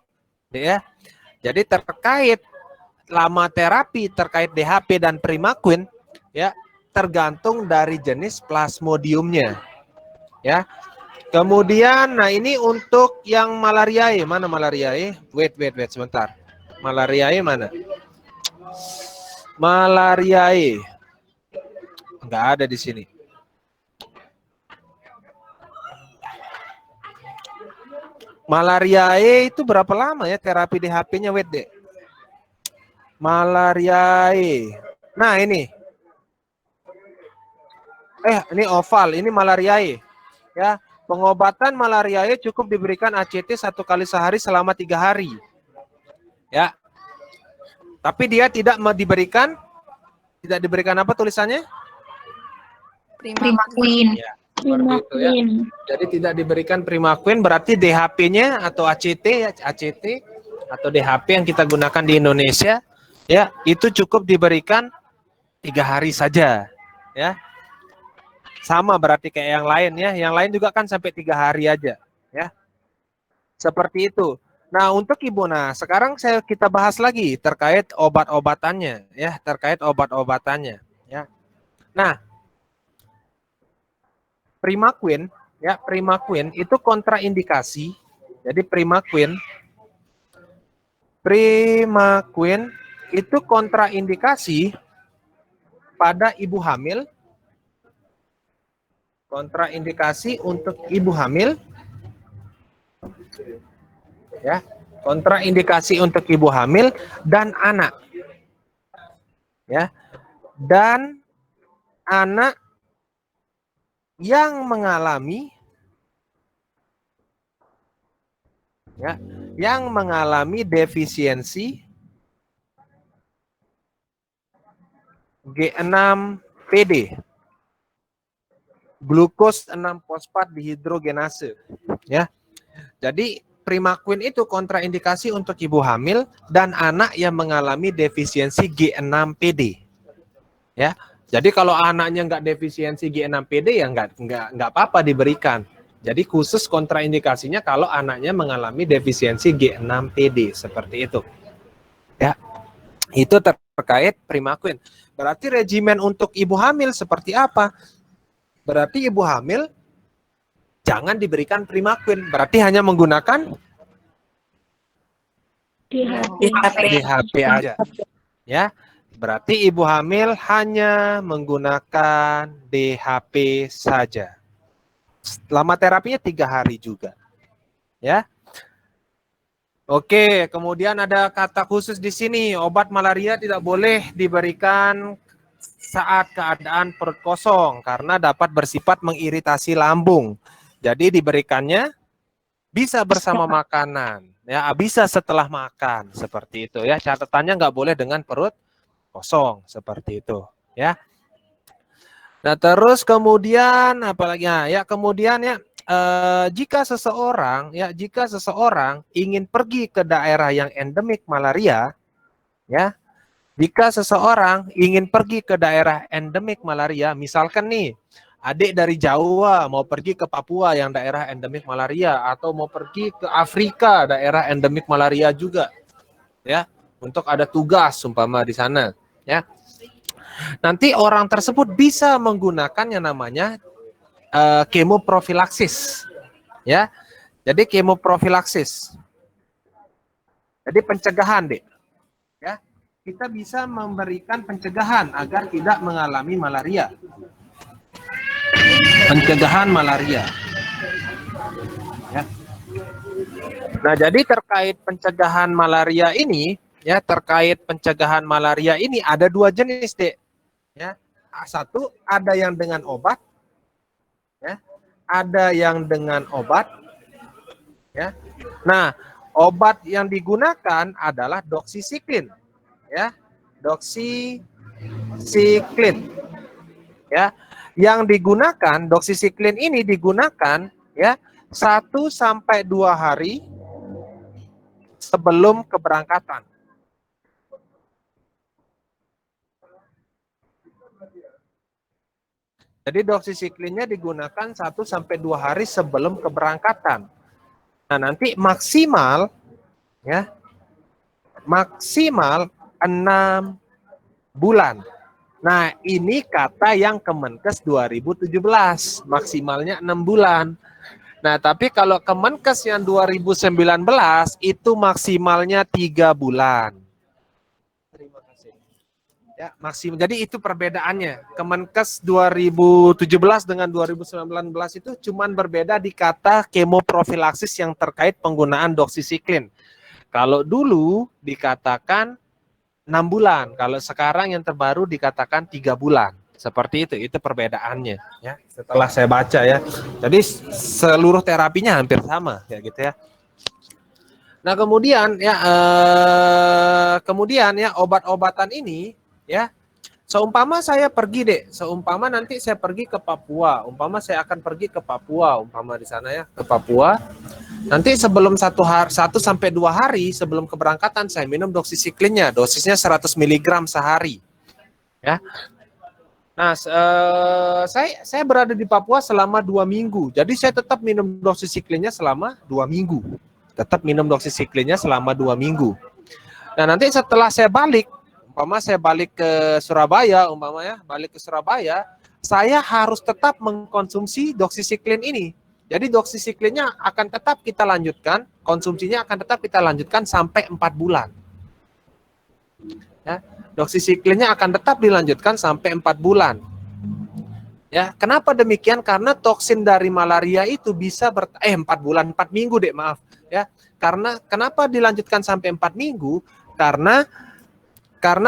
Ya. Jadi terkait lama terapi terkait DHP dan Primaquine ya tergantung dari jenis plasmodiumnya. Ya. Kemudian nah ini untuk yang malariae, mana malariae? Wait sebentar. Malariae mana? Malariae. Enggak ada di sini. Malariae itu berapa lama ya terapi DHP-nya, wait deh. Malariae. Nah, ini. Ini oval, ini malariae. Ya, pengobatan malariae cukup diberikan ACT 1 kali sehari selama 3 hari. Ya. Tapi dia tidak diberikan apa tulisannya? Primaquine. Ya, seperti itu ya. Jadi tidak diberikan Primaquine berarti DHP-nya atau ACT atau DHP yang kita gunakan di Indonesia ya, itu cukup diberikan 3 hari saja ya. Sama berarti kayak yang lain ya. Yang lain juga kan sampai 3 hari aja ya. Seperti itu. Nah, untuk Ibu, sekarang kita bahas lagi terkait obat-obatannya ya, terkait obat-obatannya ya. Nah, Primaquine itu kontraindikasi. Jadi Primaquine itu kontraindikasi pada ibu hamil. Kontraindikasi untuk ibu hamil. Ya, kontraindikasi untuk ibu hamil dan anak. Ya. Dan anak yang mengalami defisiensi G6PD, glukos 6 fosfat dihidrogenase ya. Jadi Primaquine itu kontraindikasi untuk ibu hamil dan anak yang mengalami defisiensi G6PD ya. Jadi kalau anaknya nggak defisiensi G6PD ya nggak apa-apa diberikan. Jadi khusus kontraindikasinya kalau anaknya mengalami defisiensi G6PD seperti itu. Ya. Itu terkait Primaquine. Berarti regimen untuk ibu hamil seperti apa? Berarti ibu hamil jangan diberikan Primaquine. Berarti hanya menggunakan DHP aja. Ya. Berarti ibu hamil hanya menggunakan DHP saja. Lama terapinya 3 hari juga. Ya. Oke, kemudian ada kata khusus di sini, obat malaria tidak boleh diberikan saat keadaan perut kosong karena dapat bersifat mengiritasi lambung. Jadi diberikannya bisa bersama makanan, ya, bisa setelah makan seperti itu ya. Catatannya nggak boleh dengan perut kosong seperti itu ya. Nah, terus kemudian apalagi ya kemudian ya jika seseorang ingin pergi ke daerah yang endemik malaria ya, jika seseorang ingin pergi ke daerah endemik malaria, misalkan nih adik dari Jawa mau pergi ke Papua yang daerah endemik malaria atau mau pergi ke Afrika daerah endemik malaria juga ya, untuk ada tugas umpama di sana ya. Nanti orang tersebut bisa menggunakan yang namanya kemoprofilaksis ya. Jadi kemoprofilaksis. Jadi pencegahan, Dek. Ya. Kita bisa memberikan pencegahan agar tidak mengalami malaria. Pencegahan malaria. Ya. Nah, jadi terkait pencegahan malaria ini, ya, terkait pencegahan malaria ini ada dua jenis, Dek. Ya. Satu, ada yang dengan obat, ya. Ada yang dengan obat, ya. Nah, obat yang digunakan adalah doksisiklin, ya. Doksisiklin. Ya. Yang digunakan doksisiklin ini digunakan, ya, 1 sampai 2 hari sebelum keberangkatan. Jadi doksisiklinnya digunakan 1 sampai 2 hari sebelum keberangkatan. Nah, nanti maksimal, ya, maksimal 6 bulan. Nah, ini kata yang Kemenkes 2017, maksimalnya 6 bulan. Nah, tapi kalau Kemenkes yang 2019 itu maksimalnya 3 bulan. Terima kasih. Ya, maksimal. Jadi itu perbedaannya. Kemenkes 2017 dengan 2019 itu cuman berbeda di kata kemoprofilaksis yang terkait penggunaan doksisiklin. Kalau dulu dikatakan 6 bulan, kalau sekarang yang terbaru dikatakan 3 bulan. Seperti itu perbedaannya, ya. Setelah saya baca, ya. Jadi seluruh terapinya hampir sama, ya gitu ya. Nah, kemudian ya obat-obatan ini, ya. Seumpama saya pergi, Dek, seumpama nanti saya pergi ke Papua, umpama saya akan pergi ke Papua, umpama di sana, ya, ke Papua. Nanti sebelum 1 sampai 2 hari sebelum keberangkatan saya minum doksisiklinnya, dosisnya 100 mg sehari. Ya. Nah, saya berada di Papua selama 2 minggu. Jadi saya tetap minum doksisiklinnya selama 2 minggu. Tetap minum doksisiklinnya selama 2 minggu. Nah, nanti setelah saya balik, umpama saya balik ke Surabaya, saya harus tetap mengkonsumsi doksisiklin ini. Jadi doksisiklinnya akan tetap kita lanjutkan, konsumsinya akan tetap kita lanjutkan sampai 4 bulan. Ya, doksisiklinnya akan tetap dilanjutkan sampai 4 bulan. Ya, kenapa demikian? Karena toksin dari malaria itu bisa 4 bulan, 4 minggu, Dek, maaf. Ya, karena kenapa dilanjutkan sampai 4 minggu? Karena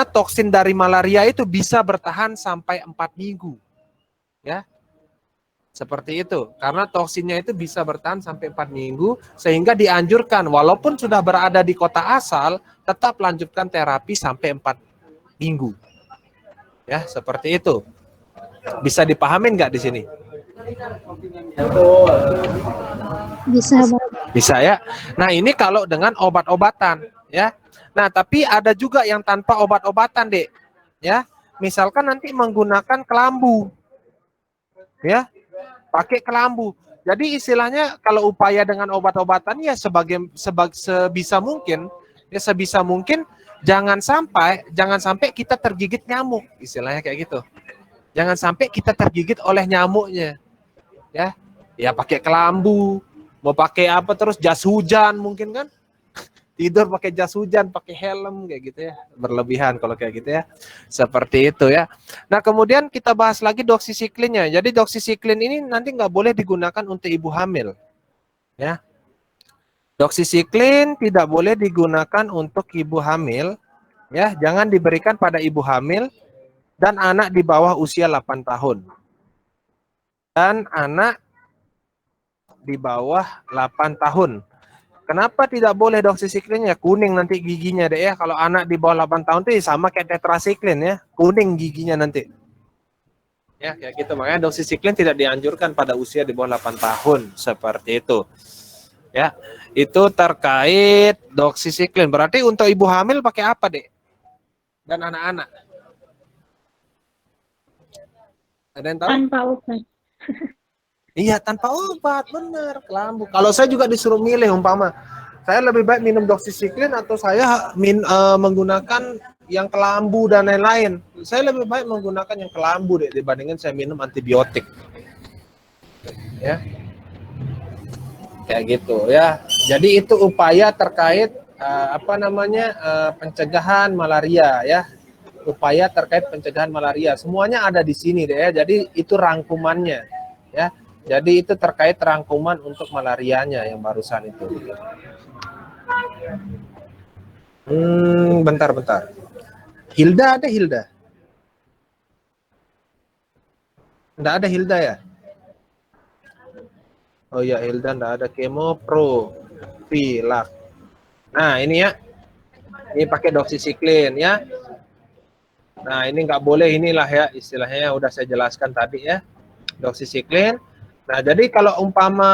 toksin dari malaria itu bisa bertahan sampai 4 minggu. Ya. Seperti itu, karena toksinnya itu bisa bertahan sampai 4 minggu, sehingga dianjurkan, walaupun sudah berada di kota asal, tetap lanjutkan terapi sampai 4 minggu. Ya, seperti itu. Bisa dipahamin nggak di sini? Bisa, Bang. Bisa, ya. Nah, ini kalau dengan obat-obatan, ya. Nah, tapi ada juga yang tanpa obat-obatan, Dek. Ya, misalkan nanti menggunakan kelambu. Ya. Pakai kelambu. Jadi istilahnya kalau upaya dengan obat-obatan ya sebisa mungkin jangan sampai kita tergigit nyamuk, istilahnya kayak gitu. Jangan sampai kita tergigit oleh nyamuknya. Ya. Ya pakai kelambu, mau pakai apa terus jas hujan mungkin kan? Tidur pakai jas hujan, pakai helm kayak gitu ya. Berlebihan kalau kayak gitu ya. Seperti itu ya. Nah, kemudian kita bahas lagi doksisiklinnya. Jadi doksisiklin ini nanti nggak boleh digunakan untuk ibu hamil. Ya. Doksisiklin tidak boleh digunakan untuk ibu hamil. Ya, jangan diberikan pada ibu hamil dan anak di bawah usia 8 tahun. Dan anak di bawah 8 tahun. Kenapa tidak boleh doksisiklinnya? Kuning nanti giginya, Dek, ya. Kalau anak di bawah 8 tahun itu sama kayak tetrasiklin, ya. Kuning giginya nanti. Ya, kayak gitu. Makanya doksisiklin tidak dianjurkan pada usia di bawah 8 tahun. Seperti itu. Ya, itu terkait doksisiklin. Berarti untuk ibu hamil pakai apa, Dek? Dan anak-anak? Ada yang tahu? Tanpa obat. Iya, tanpa obat, benar, kelambu. Kalau saya juga disuruh milih, umpama saya lebih baik minum doksisiklin atau saya menggunakan yang kelambu dan lain-lain. Saya lebih baik menggunakan yang kelambu, Dek, dibandingkan saya minum antibiotik. Ya. Kayak gitu ya. Jadi itu upaya terkait pencegahan malaria ya. Upaya terkait pencegahan malaria. Semuanya ada di sini deh ya. Jadi itu rangkumannya ya. Jadi itu terkait rangkuman untuk malarianya yang barusan itu. Bentar. Hilda ada Hilda? Enggak ada Hilda ya? Oh ya, Hilda enggak ada. Kemo pro pilak. Nah, ini ya. Ini pakai doxycycline ya. Nah, ini nggak boleh, inilah ya istilahnya udah saya jelaskan tadi ya. Doxycycline. Nah, jadi kalau umpama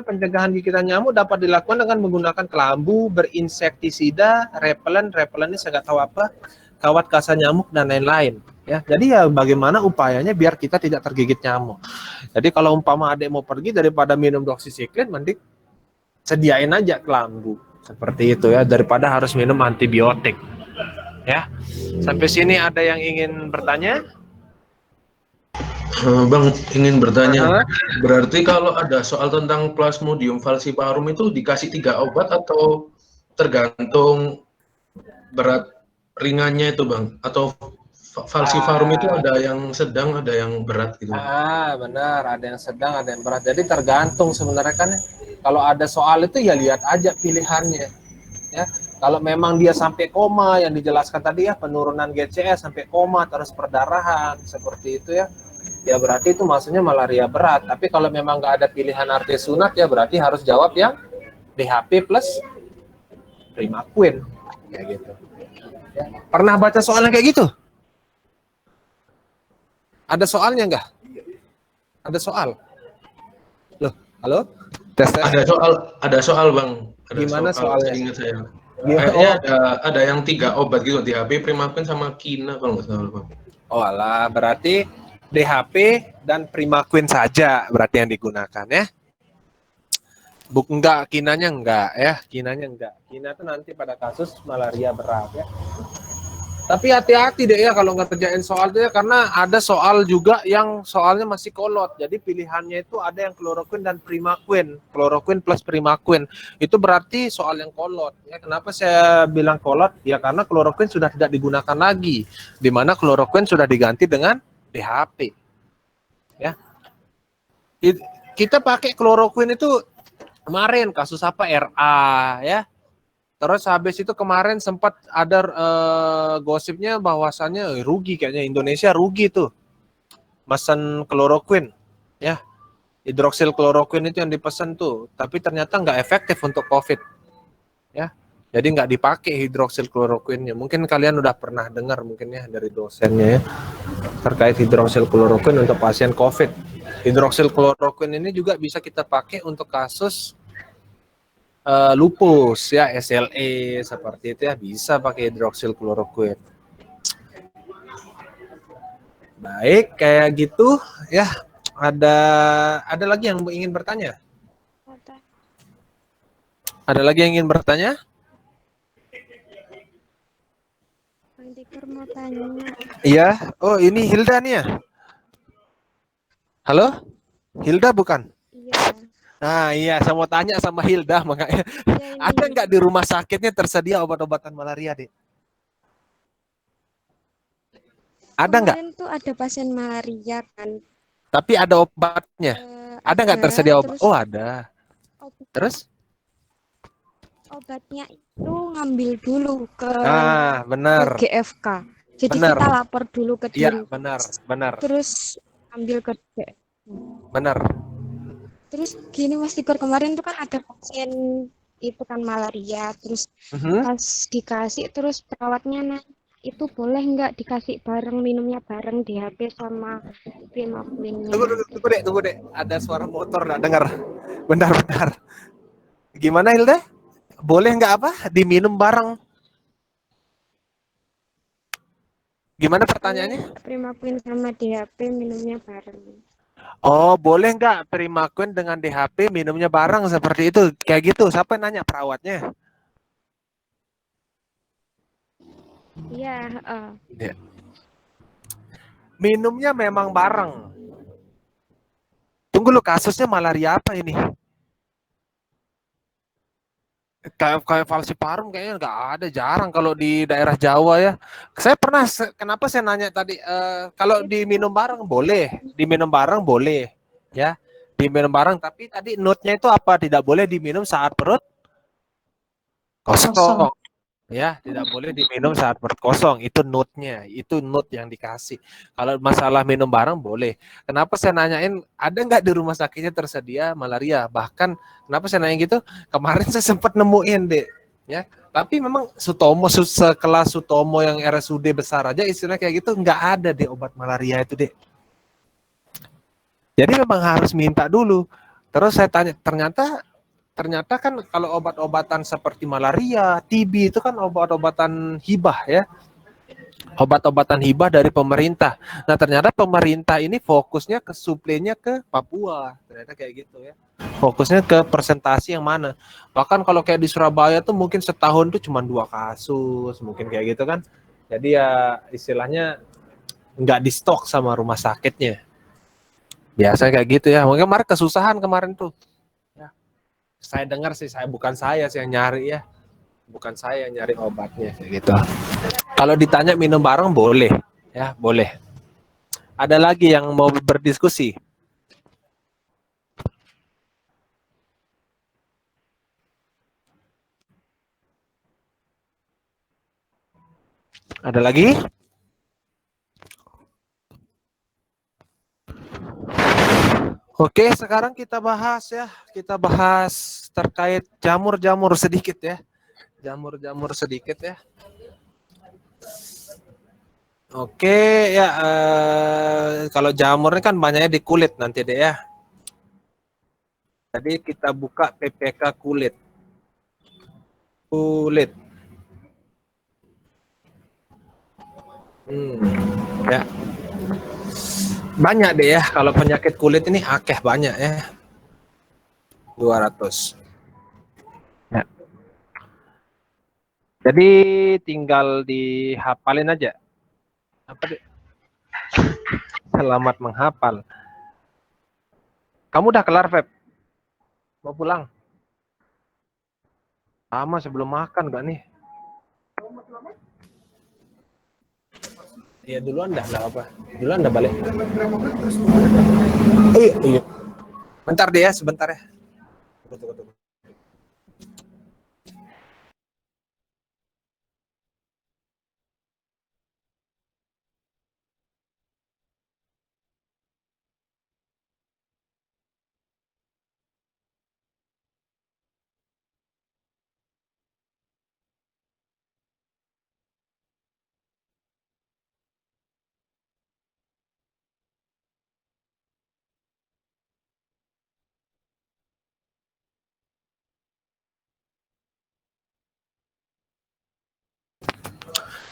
pencegahan gigitan nyamuk dapat dilakukan dengan menggunakan kelambu, berinsektisida, repelen ini saya nggak tahu apa, kawat kasa nyamuk dan lain-lain. Ya, jadi ya bagaimana upayanya biar kita tidak tergigit nyamuk. Jadi kalau umpama adik mau pergi daripada minum doxycycline, mending sediain aja kelambu seperti itu ya daripada harus minum antibiotik. Ya, sampai sini ada yang ingin bertanya? Bang, ingin bertanya, berarti kalau ada soal tentang Plasmodium falciparum itu dikasih 3 obat atau tergantung berat ringannya itu Bang? Atau falciparum itu ada yang sedang, ada yang berat gitu? Benar, ada yang sedang, ada yang berat. Jadi tergantung sebenarnya kan. Kalau ada soal itu ya lihat aja pilihannya. Ya, kalau memang dia sampai koma yang dijelaskan tadi ya, penurunan GCS sampai koma terus perdarahan seperti itu ya. Ya berarti itu maksudnya malaria berat. Tapi kalau memang nggak ada pilihan arti sunat ya berarti harus jawab yang DHP plus Primaquine kayak gitu. Ya. Pernah baca soalnya kayak gitu? Ada soalnya nggak? Ada soal? Loh, halo? Tes. Ada soal Bang. Ada Gimana soalnya? Ingat saya. Kayaknya ada yang 3 obat gitu, DHP, Primaquine sama Kina kalau nggak salah Bang. Oh alah, berarti DHP dan Primaquine saja berarti yang digunakan ya. Enggak, kinanya enggak ya, kinanya enggak. Kina itu nanti pada kasus malaria berat ya. Tapi hati-hati deh ya kalau nggak kerjain soal itu ya, karena ada soal juga yang soalnya masih kolot. Jadi pilihannya itu ada yang kloroquine dan Primaquine, kloroquine plus Primaquine. Itu berarti soal yang kolot. Ya, kenapa saya bilang kolot? Ya karena kloroquine sudah tidak digunakan lagi, di mana kloroquine sudah diganti dengan DHP. Ya, kita pakai kloroquine itu kemarin kasus apa RA ya. Terus habis itu kemarin sempat ada gosipnya bahwasannya rugi, kayaknya Indonesia rugi tuh mesen kloroquine ya, hidroksil kloroquine itu yang dipesan tuh, tapi ternyata nggak efektif untuk COVID ya. Jadi nggak dipakai hidroksil kloroquine-nya. Mungkin kalian udah pernah dengar mungkin ya dari dosennya ya, terkait hidroksil kloroquine untuk pasien COVID. Hidroksil kloroquine ini juga bisa kita pakai untuk kasus lupus ya, SLE seperti itu ya, bisa pakai hidroksil kloroquine. Baik, kayak gitu ya. Ada lagi yang ingin bertanya? Ada lagi yang ingin bertanya? Mau tanya. Iya. Oh, ini Hilda nih ya. Halo? Hilda bukan? Iya. Nah, iya, saya mau tanya sama Hilda makanya. Ya, Ada nggak di rumah sakitnya tersedia obat-obatan malaria, Dek? Ada nggak? Kemarin tuh ada pasien malaria kan. Tapi ada obatnya. Ada nggak tersedia obat? Oh, ada. Terus? Obatnya itu ngambil dulu ke Benar. GFK. Jadi Benar. kita lapor dulu ke Iya, Dinkes. benar. Terus ambil ke GFK. Benar. Terus gini Mas Tigor, kemarin tuh kan ada pasien itu kan malaria, terus pas dikasih terus perawatnya nanya, itu boleh nggak dikasih bareng, minumnya bareng DHP sama Primaquine-nya. Tunggu dek. Ada suara motor nggak dengar? Bentar. Gimana Hilda? Boleh nggak apa? Diminum bareng? Gimana pertanyaannya? Primaquine sama DHP minumnya bareng. Oh, boleh nggak Primaquine dengan DHP minumnya bareng seperti itu? Kayak gitu. Siapa yang nanya, perawatnya? Iya. Ya. Minumnya memang bareng. Tunggu lu, kasusnya malaria apa ini? kayak falciparum kayaknya nggak ada, jarang kalau di daerah Jawa ya. Saya pernah, kenapa saya nanya tadi, kalau diminum bareng boleh, diminum bareng boleh, ya, diminum bareng. Tapi tadi note-nya itu apa? Tidak boleh diminum saat perut kosong. Kosong. Ya, tidak boleh diminum saat perut kosong. Itu note-nya, itu note yang dikasih. Kalau masalah minum bareng boleh. Kenapa saya nanyain, ada nggak di rumah sakitnya tersedia malaria? Bahkan kenapa saya nanya gitu? Kemarin saya sempat nemuin deh, ya. Tapi memang Sutomo, sekelas Sutomo yang RSUD besar aja istilah kayak gitu nggak ada deh obat malaria itu deh. Jadi memang harus minta dulu. Terus saya tanya, ternyata kan kalau obat-obatan seperti malaria, TB itu kan obat-obatan hibah ya. Obat-obatan hibah dari pemerintah. Nah, ternyata pemerintah ini fokusnya ke suplainya ke Papua. Ternyata kayak gitu ya. Fokusnya ke presentasi yang mana. Bahkan kalau kayak di Surabaya tuh mungkin setahun tuh cuma 2 kasus, mungkin kayak gitu kan. Jadi ya istilahnya nggak di stok sama rumah sakitnya. Biasanya kayak gitu ya. Mungkin kemarin kesusahan kemarin tuh. Saya dengar sih, bukan saya sih yang nyari ya, bukan saya yang nyari obatnya kayak gitu. Kalau ditanya minum bareng boleh, ya boleh. Ada lagi yang mau berdiskusi? Ada lagi? Oke, sekarang kita bahas ya, kita bahas terkait jamur-jamur sedikit ya. Jamur-jamur sedikit ya. Oke ya, kalau jamur ini kan banyaknya di kulit nanti deh ya. Jadi kita buka PPK kulit. Kulit. Ya. Banyak deh ya, kalau penyakit kulit ini akeh banyak ya. 200. Ya. Jadi tinggal dihafalin aja. Apa deh? Selamat menghafal. Kamu udah kelar, Feb? Mau pulang? Lama sebelum makan gak nih? Iya duluan dah, nggak apa. Duluan dah balik. Iya. Bentar deh ya, sebentar ya. Tunggu.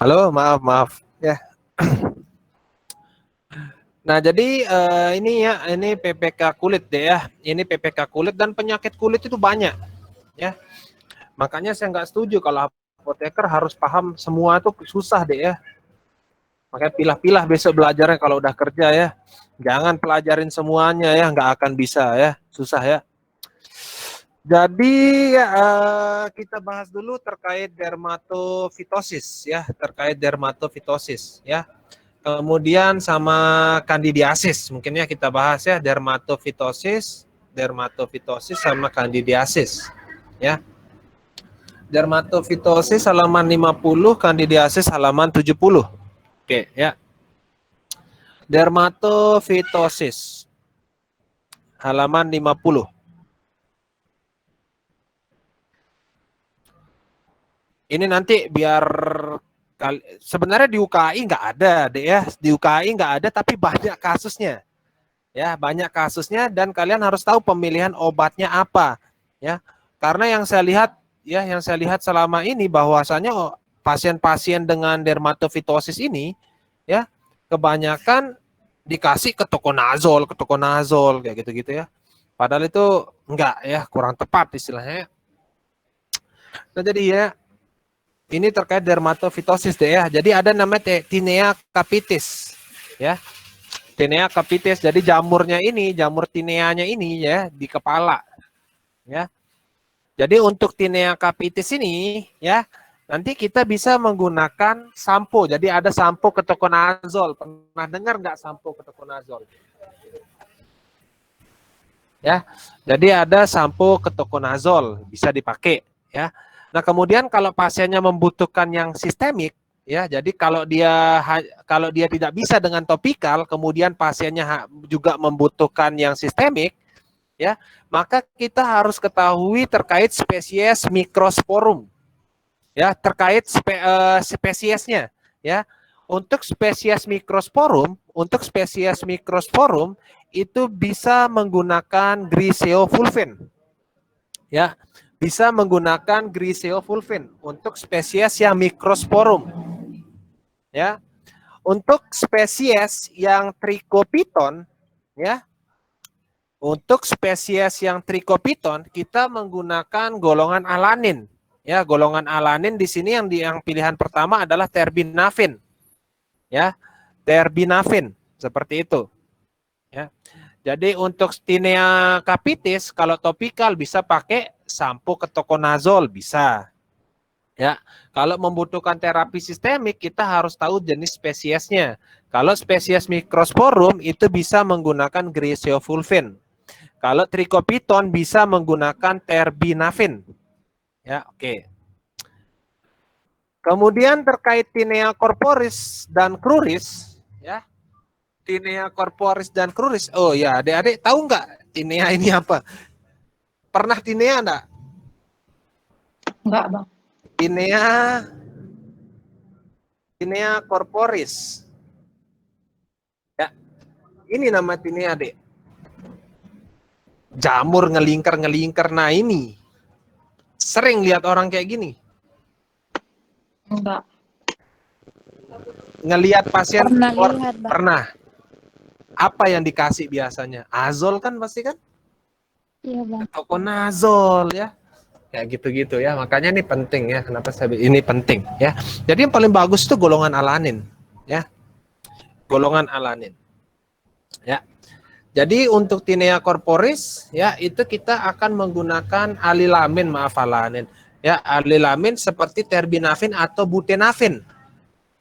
Halo, maaf ya. Nah, jadi ini ya, ini PPK kulit deh ya. Ini PPK kulit dan penyakit kulit itu banyak ya. Makanya saya nggak setuju kalau apoteker harus paham semua, itu susah deh ya. Makanya pilah-pilah besok belajarnya kalau udah kerja ya. Jangan pelajarin semuanya ya, nggak akan bisa ya, susah ya. Jadi kita bahas dulu terkait dermatofitosis ya, terkait dermatofitosis ya. Kemudian sama kandidiasis, mungkin ya kita bahas ya, dermatofitosis sama kandidiasis ya. Dermatofitosis halaman 50, kandidiasis halaman 70. Oke ya. Dermatofitosis halaman 50. Ini nanti biar sebenarnya di UKI nggak ada deh ya, di UKI nggak ada, tapi banyak kasusnya ya, banyak kasusnya, dan kalian harus tahu pemilihan obatnya apa ya, karena yang saya lihat selama ini bahwasanya pasien-pasien dengan dermatofitosis ini ya kebanyakan dikasih ketoconazole kayak gitu-gitu ya, padahal itu enggak ya, kurang tepat istilahnya. Nah, jadi ya ini terkait dermatofitosis deh ya. Jadi ada namanya Tinea capitis ya. Tinea capitis. Jadi jamurnya ini, jamur tineanya ini ya di kepala ya. Jadi untuk tinea capitis ini ya, nanti kita bisa menggunakan sampo. Jadi ada sampo ketoconazole. Pernah dengar nggak sampo ketoconazole? Ya, jadi ada sampo ketoconazole bisa dipakai ya. Nah, kemudian kalau pasiennya membutuhkan yang sistemik ya, jadi kalau dia tidak bisa dengan topikal, kemudian pasiennya juga membutuhkan yang sistemik ya, maka kita harus ketahui terkait spesies Microsporum ya, terkait spesiesnya ya. Untuk spesies Microsporum, itu bisa menggunakan Griseofulvin. Ya, bisa menggunakan Griseofulvin untuk spesies yang Microsporum. Ya. Untuk spesies yang Trichopiton ya. Untuk spesies yang Trichopiton kita menggunakan golongan alanin. Ya, golongan alanin di sini yang pilihan pertama adalah terbinafin. Ya, terbinafin seperti itu. Ya. Jadi untuk tinea capitis kalau topikal bisa pakai sampo ketoconazole bisa. Ya, kalau membutuhkan terapi sistemik kita harus tahu jenis spesiesnya. Kalau spesies Microsporum itu bisa menggunakan Griseofulvin. Kalau Trichopiton bisa menggunakan terbinafin. Ya, oke. Kemudian terkait tinea corporis dan cruris, ya. Tinea corporis dan cruris. Oh ya, adik-adik tahu nggak tinea ini apa? Pernah tinea enggak? Enggak, Bang. Tinea corporis. Ya. Ini nama tinea, Dek. Jamur ngelingkar-ngelingkar. Nah, ini. Sering lihat orang kayak gini. Enggak. Ngelihat pasien Pernah lihat, Bang. pernah. Apa yang dikasih biasanya? Azol kan pasti kan? Iya, Bang. Ketoconazole ya. Ya gitu-gitu ya. Makanya ini penting ya. Kenapa saya ini penting ya. Jadi yang paling bagus itu golongan alanin ya. Golongan alanin. Ya. Jadi untuk tinea corporis ya itu kita akan menggunakan alilamin, alanin. Ya, alilamin seperti terbinafin atau butenafin.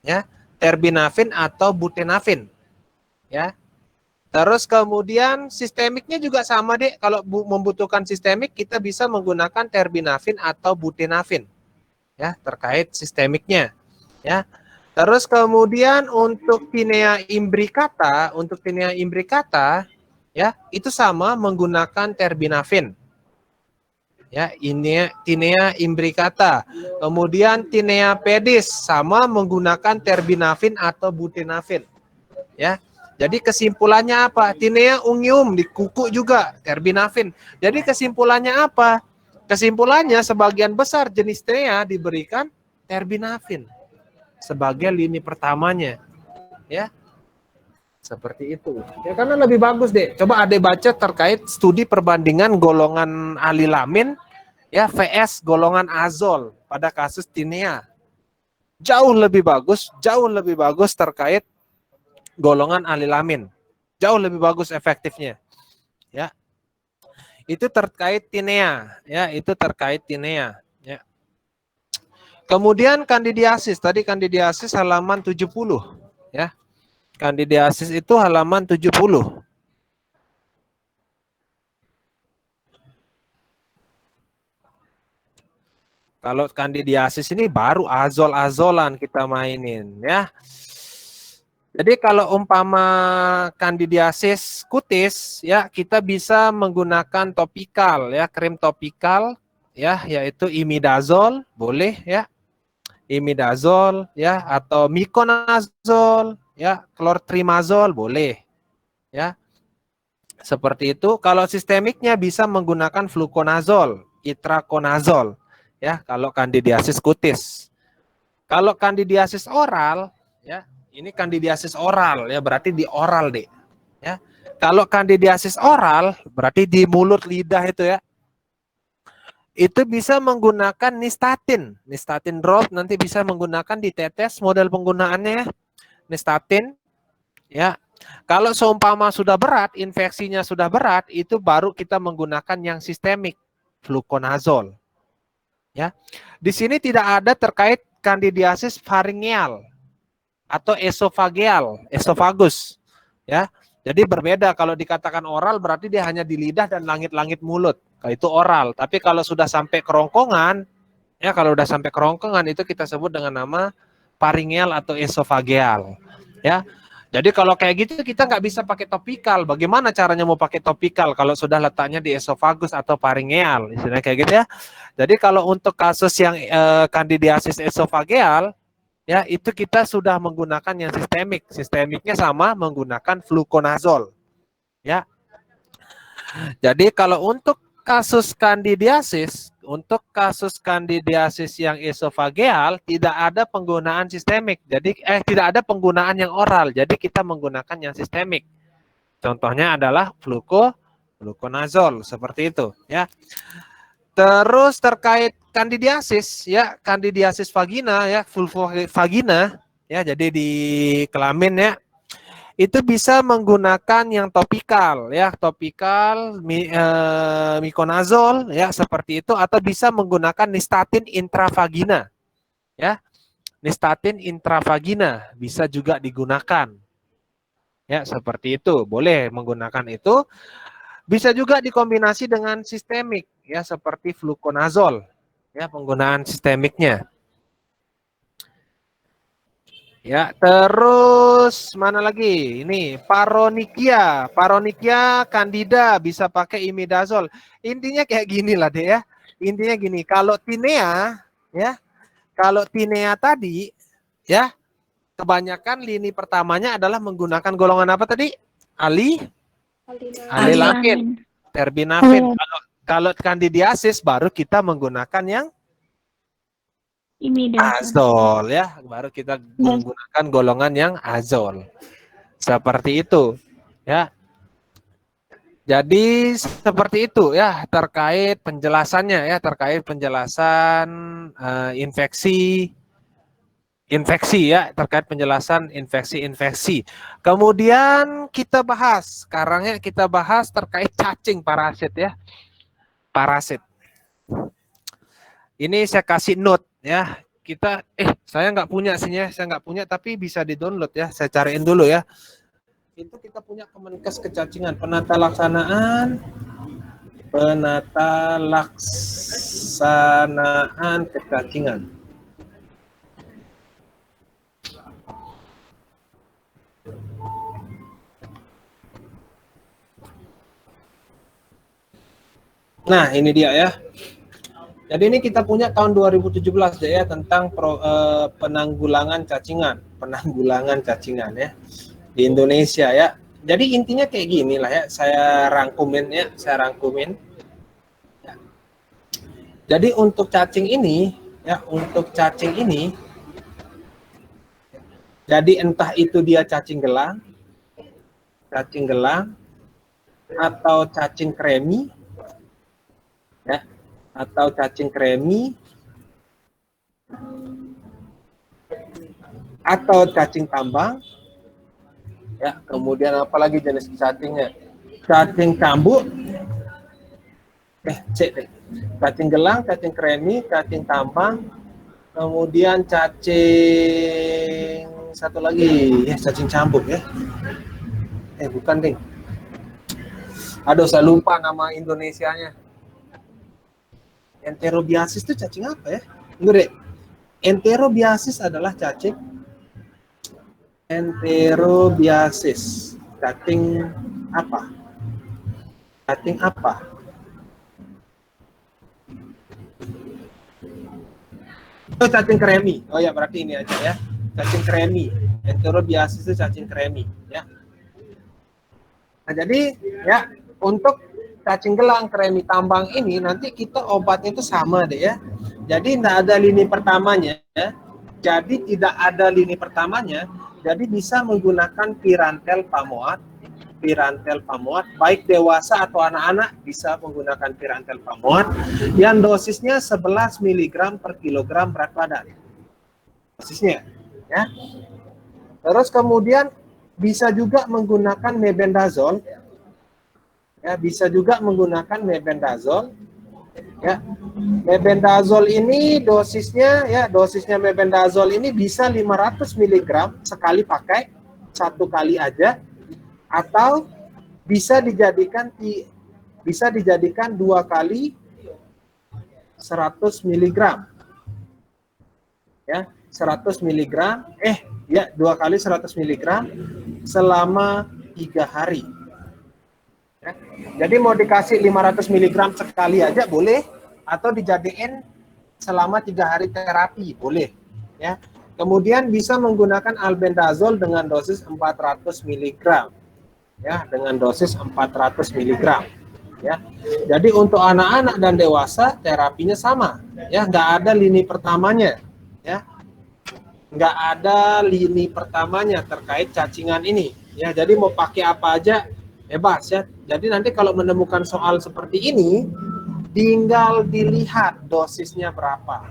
Ya, terbinafin atau butenafin. Ya. Terus kemudian sistemiknya juga sama, Dek. Kalau membutuhkan sistemik kita bisa menggunakan terbinafin atau butenafin. Ya, terkait sistemiknya. Ya. Terus kemudian untuk tinea imbricata, ya, itu sama menggunakan terbinafin. Ya, ini tinea imbricata. Kemudian tinea pedis sama menggunakan terbinafin atau butenafin. Ya. Jadi kesimpulannya apa? Tinea ungium di kuku juga terbinafin. Jadi kesimpulannya apa? Kesimpulannya sebagian besar jenis tinea diberikan terbinafin sebagai lini pertamanya. Ya. Seperti itu. Ya karena lebih bagus, Dek. Coba Adek baca terkait studi perbandingan golongan alilamin ya vs golongan azol pada kasus tinea. Jauh lebih bagus terkait golongan alilamin. Jauh lebih bagus efektifnya. Ya. Itu terkait tinea, ya, itu terkait tinea, ya. Kemudian kandidiasis, tadi kandidiasis halaman 70, ya. Kandidiasis itu halaman 70. Kalau kandidiasis ini baru azol-azolan kita mainin ya. Jadi kalau umpama kandidiasis kutis ya kita bisa menggunakan topikal ya, krim topikal ya, yaitu imidazol boleh ya. Imidazol ya atau miconazol ya, clotrimazole boleh ya. Seperti itu. Kalau sistemiknya bisa menggunakan fluconazol, itraconazol ya kalau kandidiasis kutis. Kalau kandidiasis oral ya, ini kandidiasis oral ya, berarti di oral, Dek. Ya. Kalau kandidiasis oral berarti di mulut lidah itu ya. Itu bisa menggunakan nistatin. Nistatin drop nanti bisa menggunakan di tetes, model penggunaannya ya. Nistatin ya. Kalau seumpama sudah berat, infeksinya sudah berat, itu baru kita menggunakan yang sistemik, fluconazole Ya. Di sini tidak ada terkait kandidiasis faringeal atau esofagus. Ya. Jadi berbeda, kalau dikatakan oral berarti dia hanya di lidah dan langit-langit mulut. Itu oral. Tapi kalau sudah sampai kerongkongan, ya kalau sudah sampai kerongkongan itu kita sebut dengan nama faringeal atau esofageal. Ya. Jadi kalau kayak gitu kita nggak bisa pakai topikal. Bagaimana caranya mau pakai topikal kalau sudah letaknya di esofagus atau faringeal, istilahnya kayak gitu ya. Jadi kalau untuk kasus yang kandidiasis esofageal, ya itu kita sudah menggunakan yang sistemik. Sistemiknya sama, menggunakan fluconazole. Ya. Jadi kalau untuk kasus kandidiasis yang esofageal tidak ada penggunaan sistemik. Jadi tidak ada penggunaan yang oral. Jadi kita menggunakan yang sistemik. Contohnya adalah fluconazole seperti itu, ya. Terus terkait kandidiasis, ya, kandidiasis vagina, ya, vulvovagina, ya, jadi di kelamin, ya, itu bisa menggunakan yang topikal, ya, topikal miconazole, ya, seperti itu, atau bisa menggunakan nistatin intravagina, ya, nistatin intravagina bisa juga digunakan, ya, seperti itu, boleh menggunakan itu. Bisa juga dikombinasi dengan sistemik, ya, seperti fluconazole, ya, penggunaan sistemiknya. Ya, terus mana lagi? Ini paronychia, candida bisa pakai imidazole. Intinya kayak gini lah deh, ya. Intinya gini, kalau tinea, ya, kalau tinea tadi, ya, kebanyakan lini pertamanya adalah menggunakan golongan apa tadi? Alilamin, terbinafin. Kalau kandidiasis baru kita menggunakan yang azol, ya, baru kita menggunakan golongan yang azol. Seperti itu, ya. Jadi seperti itu, ya, terkait penjelasannya, ya, terkait penjelasan infeksi, ya, terkait penjelasan infeksi. Kemudian kita bahas, sekarang ya kita bahas terkait cacing parasit, ya. Parasit. Ini saya kasih note, ya. Kita, saya nggak punya sihnya, saya nggak punya, tapi bisa di-download, ya. Saya cariin dulu, ya. Itu kita punya Kemenkes kecacingan, penata laksanaan kecacingan. Nah, ini dia, ya. Jadi ini kita punya tahun 2017 ya, tentang penanggulangan cacingan, ya, di Indonesia, ya. Jadi intinya kayak gini lah, ya, saya rangkumin. Ya. Jadi untuk cacing ini, jadi entah itu dia cacing gelang atau cacing kremi, ya, atau cacing kremi, atau cacing tambang, ya, kemudian apalagi jenis cacingnya, cacing cambuk, cacing gelang, cacing kremi, cacing tambang, kemudian cacing satu lagi, ya, cacing cambuk, ya, bukan ding, aduh saya lupa nama Indonesianya. Enterobiasis itu cacing apa, ya? Enggak, enterobiasis adalah cacing enterobiasis. Cacing apa? Oh, cacing kremi. Oh ya, berarti ini aja, ya. Cacing kremi. Enterobiasis itu cacing kremi, ya. Nah, jadi, ya, untuk cacing gelang, kremi, tambang ini nanti kita obatnya itu sama deh, ya. Jadi tidak ada lini pertamanya, ya. Jadi bisa menggunakan pirantel pamoat, baik dewasa atau anak-anak bisa menggunakan pirantel pamoat yang dosisnya 11 mg per kilogram berat badan. Dosisnya, ya. Terus kemudian bisa juga menggunakan mebendazole. Ya, bisa juga menggunakan mebendazole, Ya, mebendazol ini dosisnya mebendazol ini bisa 500 mg sekali pakai, satu kali aja, atau bisa dijadikan 2 kali 100 mg. Ya, 100 mg 2 kali 100 mg selama 3 hari. Ya. Jadi mau dikasih 500 mg sekali aja boleh, atau dijadiin selama 3 hari terapi boleh. Ya. Kemudian bisa menggunakan albendazol dengan dosis 400 mg. Ya, dengan dosis 400 mg. Ya. Jadi untuk anak-anak dan dewasa terapinya sama. Ya, nggak ada lini pertamanya. Ya. Nggak ada lini pertamanya terkait cacingan ini. Ya, jadi mau pakai apa aja bebas ya. Jadi nanti kalau menemukan soal seperti ini, tinggal dilihat dosisnya berapa.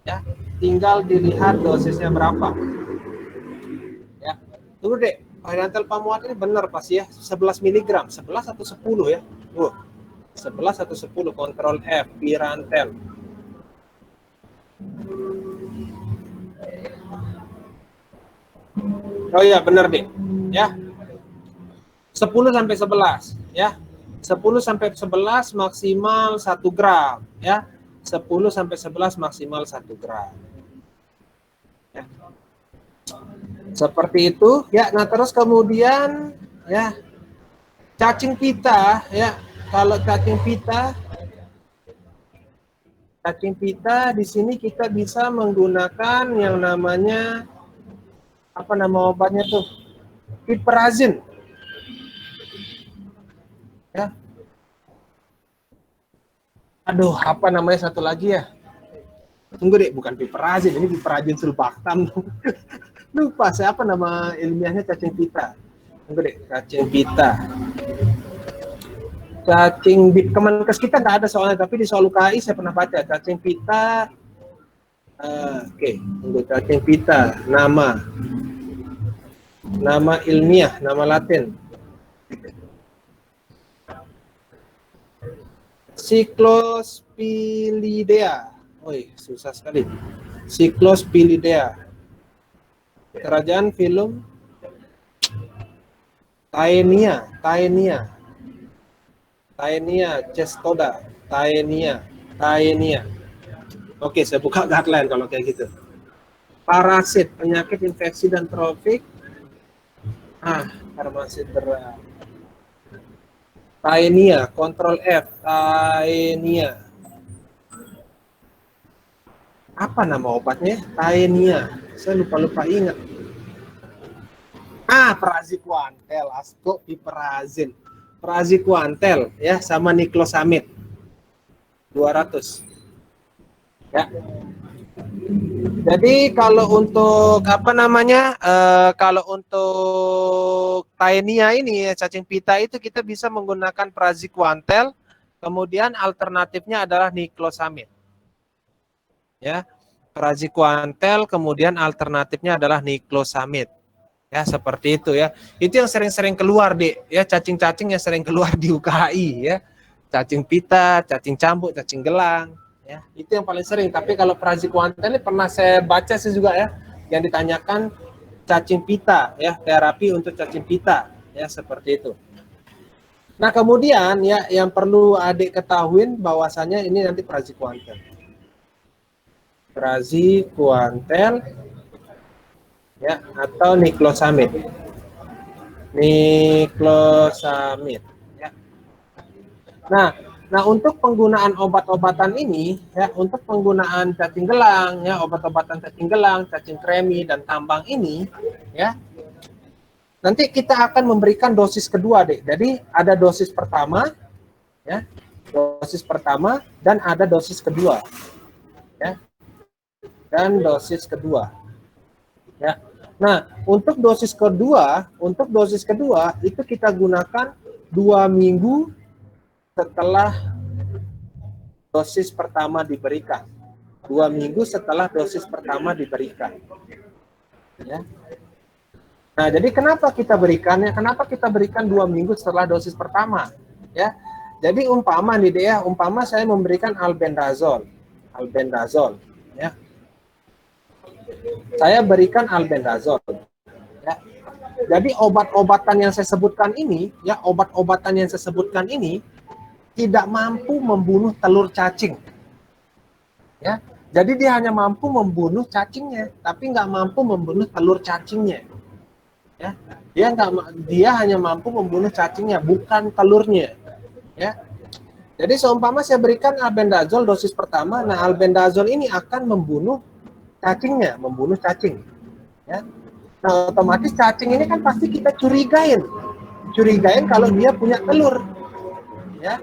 Ya, tinggal dilihat dosisnya berapa. Ya, tunggu deh. Parental pamuat ini benar pasti ya, 11 mg, 11 atau 10 ya. 11 atau 10 kontrol F, Pirantel. Oh iya, benar deh. Ya. 10 sampai 11 ya. 10 sampai 11 maksimal 1 gram ya. 10 sampai 11 maksimal 1 gram. Ya. Seperti itu ya. Nah, terus kemudian ya cacing pita ya. Kalau cacing pita di sini kita bisa menggunakan yang namanya apa nama obatnya tuh? Piperazine. Ya. Aduh, apa namanya satu lagi ya? Tunggu deh, bukan piperazine, ini piperazine sulbactam. Lupa saya apa nama ilmiahnya cacing pita. Tunggu deh, cacing pita. Cacing bit Kemenkes kita nggak ada soalnya, tapi di soal UKI saya pernah baca cacing pita. Oke, tunggu, cacing pita, nama ilmiah, nama Latin. Cyclospilidea. Oi, susah sekali. Cyclospilidea. Kerajaan film Taenia, Cestoda, Taenia. Oke, saya buka guideline kalau kayak gitu. Parasit, penyakit infeksi dan trofik. Parasit berat. Taenia, kontrol F, Taenia. Apa nama obatnya? Taenia. Saya lupa ingat. Praziquantel, piperazine. Praziquantel ya, sama niclosamid. 200. Ya. Jadi kalau untuk kalau untuk Taenia ini ya, cacing pita itu kita bisa menggunakan praziquantel, kemudian alternatifnya adalah niclosamid. Ya, praziquantel kemudian alternatifnya adalah niclosamid. Ya, seperti itu ya. Itu yang sering-sering keluar ya, cacing-cacing yang sering keluar di UKI ya. Cacing pita, cacing cambuk, cacing gelang. Ya, itu yang paling sering. Tapi kalau praziquantel ini pernah saya baca sih juga ya, yang ditanyakan cacing pita ya, terapi untuk cacing pita ya, seperti itu. Nah, kemudian ya yang perlu adik ketahuin bahwasannya ini nanti praziquantel ya, atau niclosamid ya. Nah, untuk penggunaan obat-obatan ini ya, untuk penggunaan cacing gelang ya, obat-obatan cacing gelang, cacing kremi dan tambang ini ya, nanti kita akan memberikan dosis kedua deh. Jadi ada dosis pertama ya, dan ada dosis kedua ya, dan dosis kedua ya. Nah, untuk dosis kedua itu kita gunakan 2 minggu setelah dosis pertama diberikan. 2 minggu setelah dosis pertama diberikan. Ya. Nah, jadi kenapa kita berikannya? Kenapa kita berikan 2 minggu setelah dosis pertama? Ya, Jadi umpama nih deh ya, umpama saya memberikan albendazole, ya. Saya berikan albendazole. Ya. Jadi obat-obatan yang saya sebutkan ini, ya obat-obatan yang saya sebutkan ini tidak mampu membunuh telur cacing. Ya, jadi dia hanya mampu membunuh cacingnya, tapi nggak mampu membunuh telur cacingnya. Ya, dia hanya mampu membunuh cacingnya, bukan telurnya. Ya, jadi seumpama saya berikan albendazole dosis pertama, nah albendazole ini akan membunuh cacingnya, membunuh cacing. Ya, nah otomatis cacing ini kan pasti kita curigain kalau dia punya telur. Ya.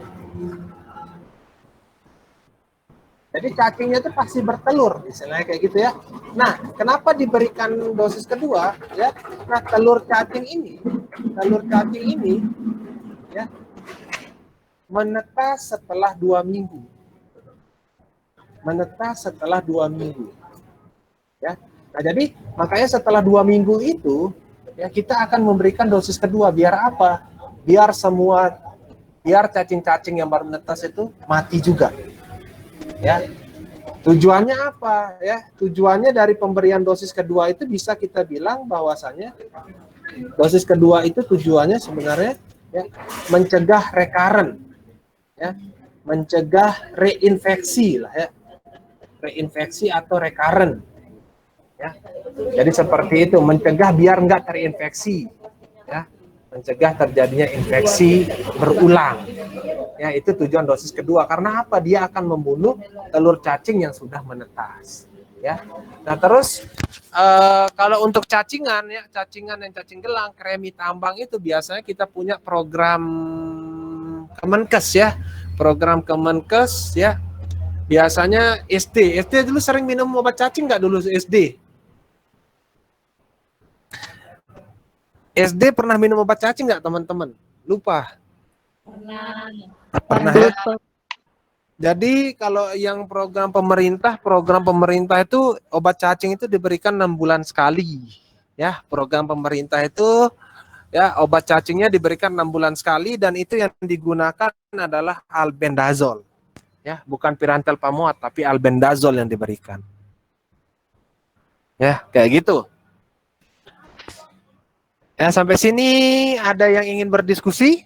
Jadi cacingnya itu pasti bertelur, misalnya kayak gitu ya. Nah, kenapa diberikan dosis kedua? Ya, nah telur cacing ini, ya menetas setelah 2 minggu. Ya, nah jadi makanya setelah 2 minggu itu, ya kita akan memberikan dosis kedua. Biar apa? Biar cacing-cacing yang baru menetas itu mati juga. Ya, tujuannya apa? Ya, tujuannya dari pemberian dosis kedua itu bisa kita bilang bahwasanya dosis kedua itu tujuannya sebenarnya ya, mencegah recurrent, ya, mencegah reinfeksi lah ya, reinfeksi atau recurrent. Ya, jadi seperti itu, mencegah biar nggak terinfeksi, ya, mencegah terjadinya infeksi berulang. Ya, itu tujuan dosis kedua. Karena apa? Dia akan membunuh telur cacing yang sudah menetas. Ya. Nah, terus kalau untuk cacingan ya, cacing gelang, kremi tambang itu biasanya kita punya program Kemenkes ya. Program Kemenkes ya. Biasanya SD dulu sering minum obat cacing nggak dulu SD? SD pernah minum obat cacing nggak teman-teman? Lupa. Pernah ya? Jadi kalau yang program pemerintah itu obat cacing itu diberikan 6 bulan sekali. Ya, program pemerintah itu ya obat cacingnya diberikan 6 bulan sekali dan itu yang digunakan adalah albendazole. Ya, bukan pirantel pamuat tapi albendazole yang diberikan. Ya, kayak gitu. Ya, sampai sini ada yang ingin berdiskusi?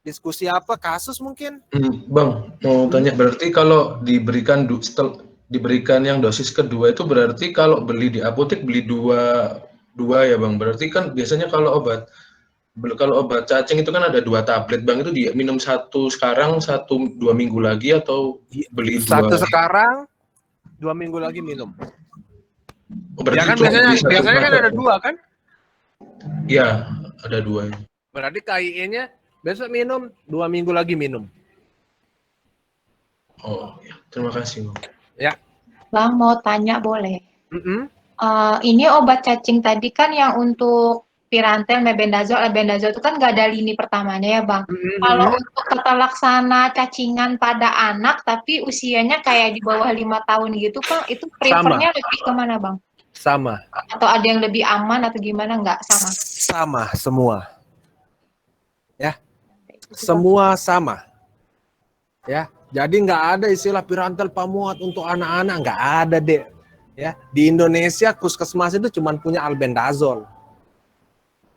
Diskusi apa? Kasus mungkin? Bang, mau tanya, berarti kalau diberikan yang dosis kedua itu berarti kalau beli di apotek beli dua ya Bang. Berarti kan biasanya kalau obat cacing itu kan ada 2 tablet Bang, itu dia minum 1 sekarang, 2 minggu lagi atau beli 2? 1 sekarang, 2 minggu lagi minum. Oh, berarti Ya kan cuma beli satu biasanya kan tablet. ada 2 kan? Iya, ada 2. Berarti KIE-nya besok minum, 2 minggu lagi minum. Oh, ya. Terima kasih Bang. Ya. Bang, mau tanya boleh? Mm-mm. Ini obat cacing tadi kan yang untuk pirantel, mebendazole, albendazole itu kan nggak ada lini pertamanya ya Bang. Kalau untuk tata laksana cacingan pada anak tapi usianya kayak di bawah 5 tahun gitu Bang, itu prefernya lebih kemana Bang? Sama. Atau ada yang lebih aman atau gimana? Nggak sama? Sama semua. Ya. Semua sama. Ya. Jadi nggak ada istilah pirantel pamuat untuk anak-anak, nggak ada deh. Ya, di Indonesia puskesmas itu cuma punya albendazole.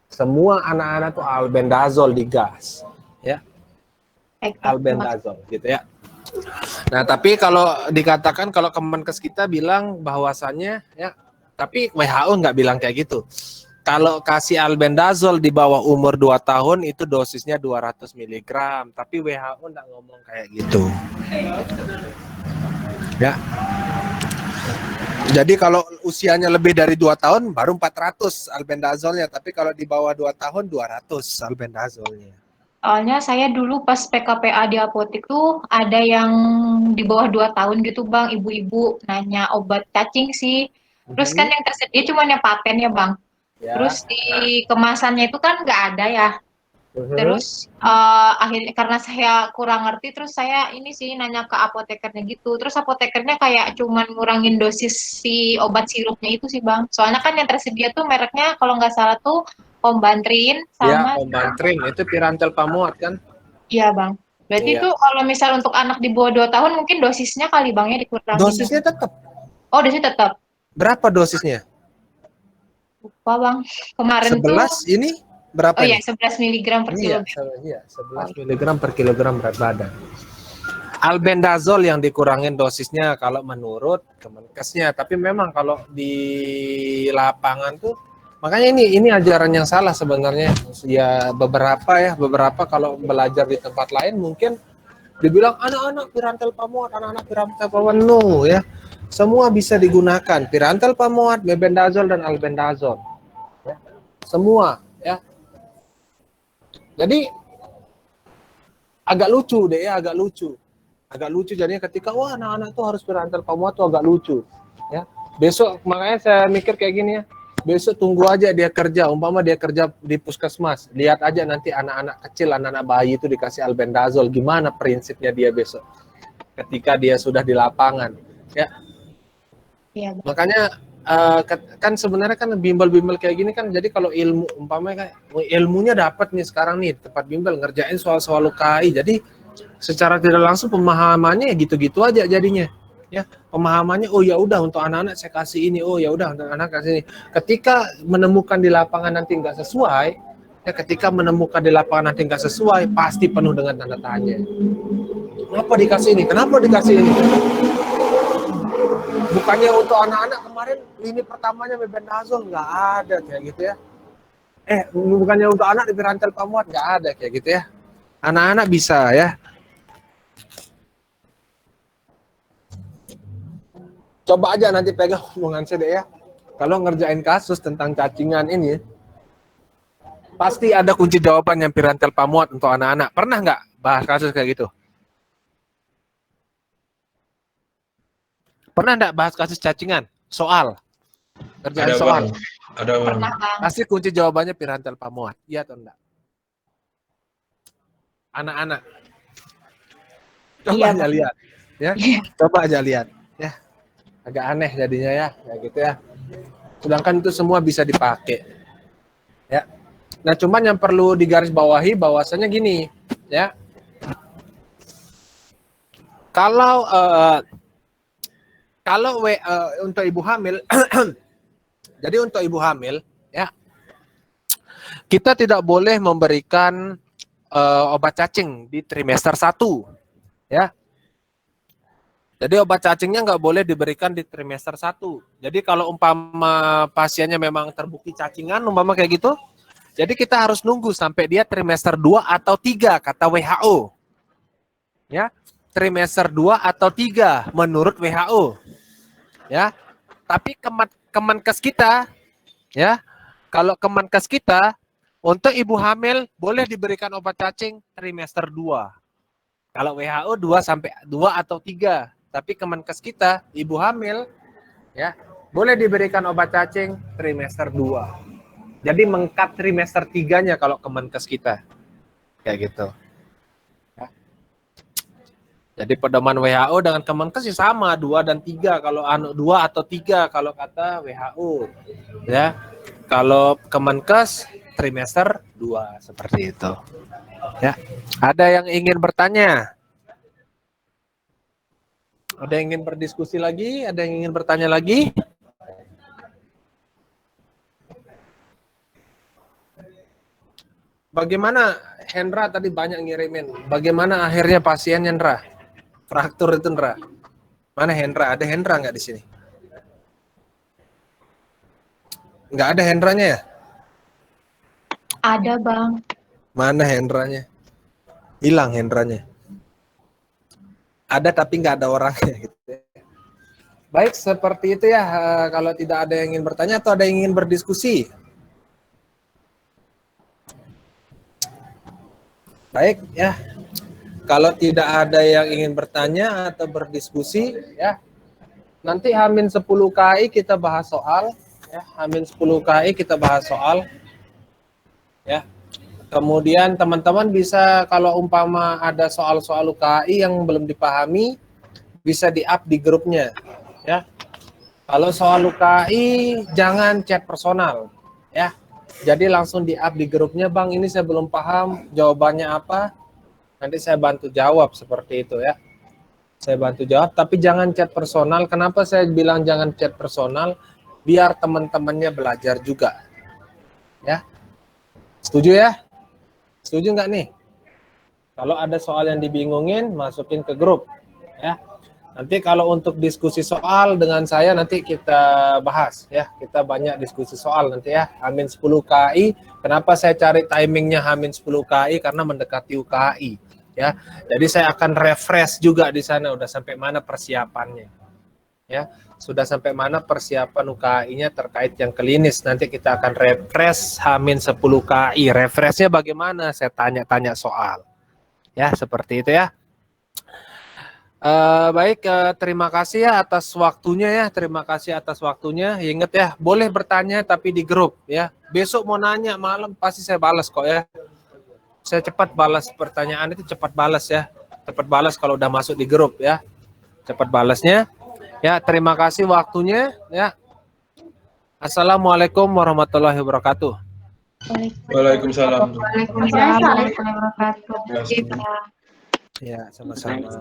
Semua anak-anak tuh albendazole digas, ya. Albendazole gitu ya. Nah, tapi kalau dikatakan kalau Kemenkes kita bilang bahwasannya ya, tapi WHO nggak bilang kayak gitu. Kalau kasih albendazole di bawah umur 2 tahun itu dosisnya 200 mg, tapi WHO nggak ngomong kayak gitu. Ya. Jadi kalau usianya lebih dari 2 tahun baru 400 albendazolnya, tapi kalau di bawah 2 tahun 200 albendazolnya. Soalnya saya dulu pas PKPA di apotek tuh ada yang di bawah 2 tahun gitu Bang, ibu-ibu nanya obat cacing sih. Terus kan yang tersedia cuma yang paten ya Bang. Ya. Terus di kemasannya itu kan nggak ada ya. Terus akhirnya karena saya kurang ngerti, terus saya ini sih nanya ke apotekernya gitu. Terus apotekernya kayak cuman ngurangin dosis si obat sirupnya itu sih Bang. Soalnya kan yang tersedia tuh mereknya kalau nggak salah tuh Ombantrin sama ya, Ombantrin itu pirantel pamuat kan? Iya, Bang. Berarti Iya. itu kalau misal untuk anak di bawah 2 tahun mungkin dosisnya kali Bang ya dikurangin. Dosisnya tetap. Oh, dosisnya tetap. Berapa dosisnya? Lupa, Bang. Kemarin 11 ini berapa oh ya, nih? 11 mg per Iya, kilogram. iya, 11 mg per kilogram berat badan. Albendazol yang dikurangin dosisnya kalau menurut Kemenkesnya, tapi memang kalau di lapangan tuh makanya ini ajaran yang salah sebenarnya. Ya beberapa kalau belajar di tempat lain mungkin dibilang anak-anak pirantel pamuat, anak-anak pirantel pamuat, no ya. Semua bisa digunakan, pirantel pamuat, mebendazol dan albendazol. Ya. Semua ya. Jadi agak lucu deh ya, agak lucu jadinya ketika wah anak-anak tuh harus pirantel pamuat tuh agak lucu ya. Besok makanya saya mikir kayak gini ya, besok tunggu aja dia kerja, umpama dia kerja di puskesmas, lihat aja nanti anak-anak kecil, anak-anak bayi itu dikasih albendazol, gimana prinsipnya dia besok ketika dia sudah di lapangan ya. Iya, Bang. Makanya kan sebenarnya kan bimbel-bimbel kayak gini kan, jadi kalau ilmu umpamanya kayak ilmunya dapat nih sekarang nih tempat bimbel ngerjain soal-soal UKI, jadi secara tidak langsung pemahamannya ya gitu-gitu aja jadinya ya. Pemahamannya oh ya udah untuk anak-anak saya kasih ini, oh ya udah untuk anak kasih ini. Ketika menemukan di lapangan nanti nggak sesuai ya, ketika menemukan di lapangan nanti nggak sesuai pasti penuh dengan tanda tanya. Kenapa dikasih ini, kenapa dikasih ini? Bukannya untuk anak-anak kemarin lini pertamanya mebendazol, nggak ada kayak gitu ya. Bukannya untuk anak di pirantel pamuat, nggak ada kayak gitu ya. Anak-anak bisa ya. Coba aja nanti pegang hubungan saya deh ya. Kalau ngerjain kasus tentang cacingan ini, pasti ada kunci jawaban yang pirantel pamuat untuk anak-anak. Pernah nggak bahas kasus kayak gitu? Pernah nggak bahas kasus cacingan? Soal. Kerjaan Ada, soal. Bang. Ada, Bang. Pernah, Bang. Pasti kunci jawabannya pirantel pamuat. Iya atau enggak? Anak-anak. Coba Iya, aja Bang. lihat. Ya. Coba aja lihat. Ya. Agak aneh jadinya ya. Ya gitu ya. Sedangkan itu semua bisa dipakai. Ya. Nah, cuman yang perlu digarisbawahi bahwasanya gini, ya. Kalau untuk ibu hamil, jadi untuk ibu hamil, ya, kita tidak boleh memberikan obat cacing di trimester 1, ya. Jadi obat cacingnya nggak boleh diberikan di trimester 1. Jadi kalau umpama pasiennya memang terbukti cacingan, umpama kayak gitu, jadi kita harus nunggu sampai dia trimester 2 atau 3, kata WHO. Ya, trimester 2 atau 3 menurut WHO. Ya, tapi Kemenkes kita, ya, kalau Kemenkes kita untuk ibu hamil boleh diberikan obat cacing trimester 2. Kalau WHO 2 atau 3, tapi Kemenkes kita ibu hamil ya boleh diberikan obat cacing trimester 2. Jadi mengkat trimester 3-nya kalau Kemenkes kita. Kayak gitu. Ya. Jadi pedoman WHO dengan Kemenkes ya sama, 2 dan 3 kalau 2 atau 3 kalau kata WHO. Ya. Kalau Kemenkes trimester 2 seperti itu. Ya. Ada yang ingin bertanya? Ada yang ingin berdiskusi lagi? Ada yang ingin bertanya lagi? Bagaimana Hendra tadi banyak ngirimin? Bagaimana akhirnya pasien Hendra? Fraktur itu Hendra. Mana Hendra? Ada Hendra nggak di sini? Nggak ada Hendranya ya? Ada, Bang. Mana Hendranya? Hilang Hendranya. Ada tapi nggak ada orangnya gitu. Baik, seperti itu ya. Kalau tidak ada yang ingin bertanya atau ada yang ingin berdiskusi. Baik ya. Kalau tidak ada yang ingin bertanya atau berdiskusi ya. Nanti H-10 KI kita bahas soal ya. H-10 KI kita bahas soal ya. Kemudian teman-teman bisa kalau umpama ada soal-soal UKI yang belum dipahami bisa di-up di grupnya ya. Kalau soal UKI jangan chat personal ya. Jadi langsung di-up di grupnya, Bang, ini saya belum paham jawabannya apa. Nanti saya bantu jawab seperti itu ya. Saya bantu jawab, tapi jangan chat personal. Kenapa saya bilang jangan chat personal? Biar teman-temannya belajar juga. Ya. Setuju ya? Setuju nggak nih? Kalau ada soal yang dibingungin, masukin ke grup. Ya. Nanti kalau untuk diskusi soal dengan saya nanti kita bahas ya. Kita banyak diskusi soal nanti ya. Hamin 10 KI. Kenapa saya cari timingnya Hamin 10 KI? Karena mendekati UKI ya. Jadi saya akan refresh juga di sana udah sampai mana persiapannya. Ya. Sudah sampai mana persiapan UKI-nya terkait yang klinis. Nanti kita akan refresh Hamin 10 KI. Refreshnya bagaimana? Saya tanya-tanya soal. Ya, seperti itu ya. Baik, terima kasih ya atas waktunya ya. Terima kasih atas waktunya. Ingat ya, boleh bertanya tapi di grup ya. Besok mau nanya malam pasti saya balas kok ya. Saya cepat balas pertanyaan itu, cepat balas ya. Cepat balas kalau udah masuk di grup ya. Cepat balasnya. Ya, terima kasih waktunya ya. Assalamualaikum warahmatullahi wabarakatuh. Waalaikumsalam. Waalaikumsalam warahmatullahi wabarakatuh. Ya. Ya, sama-sama.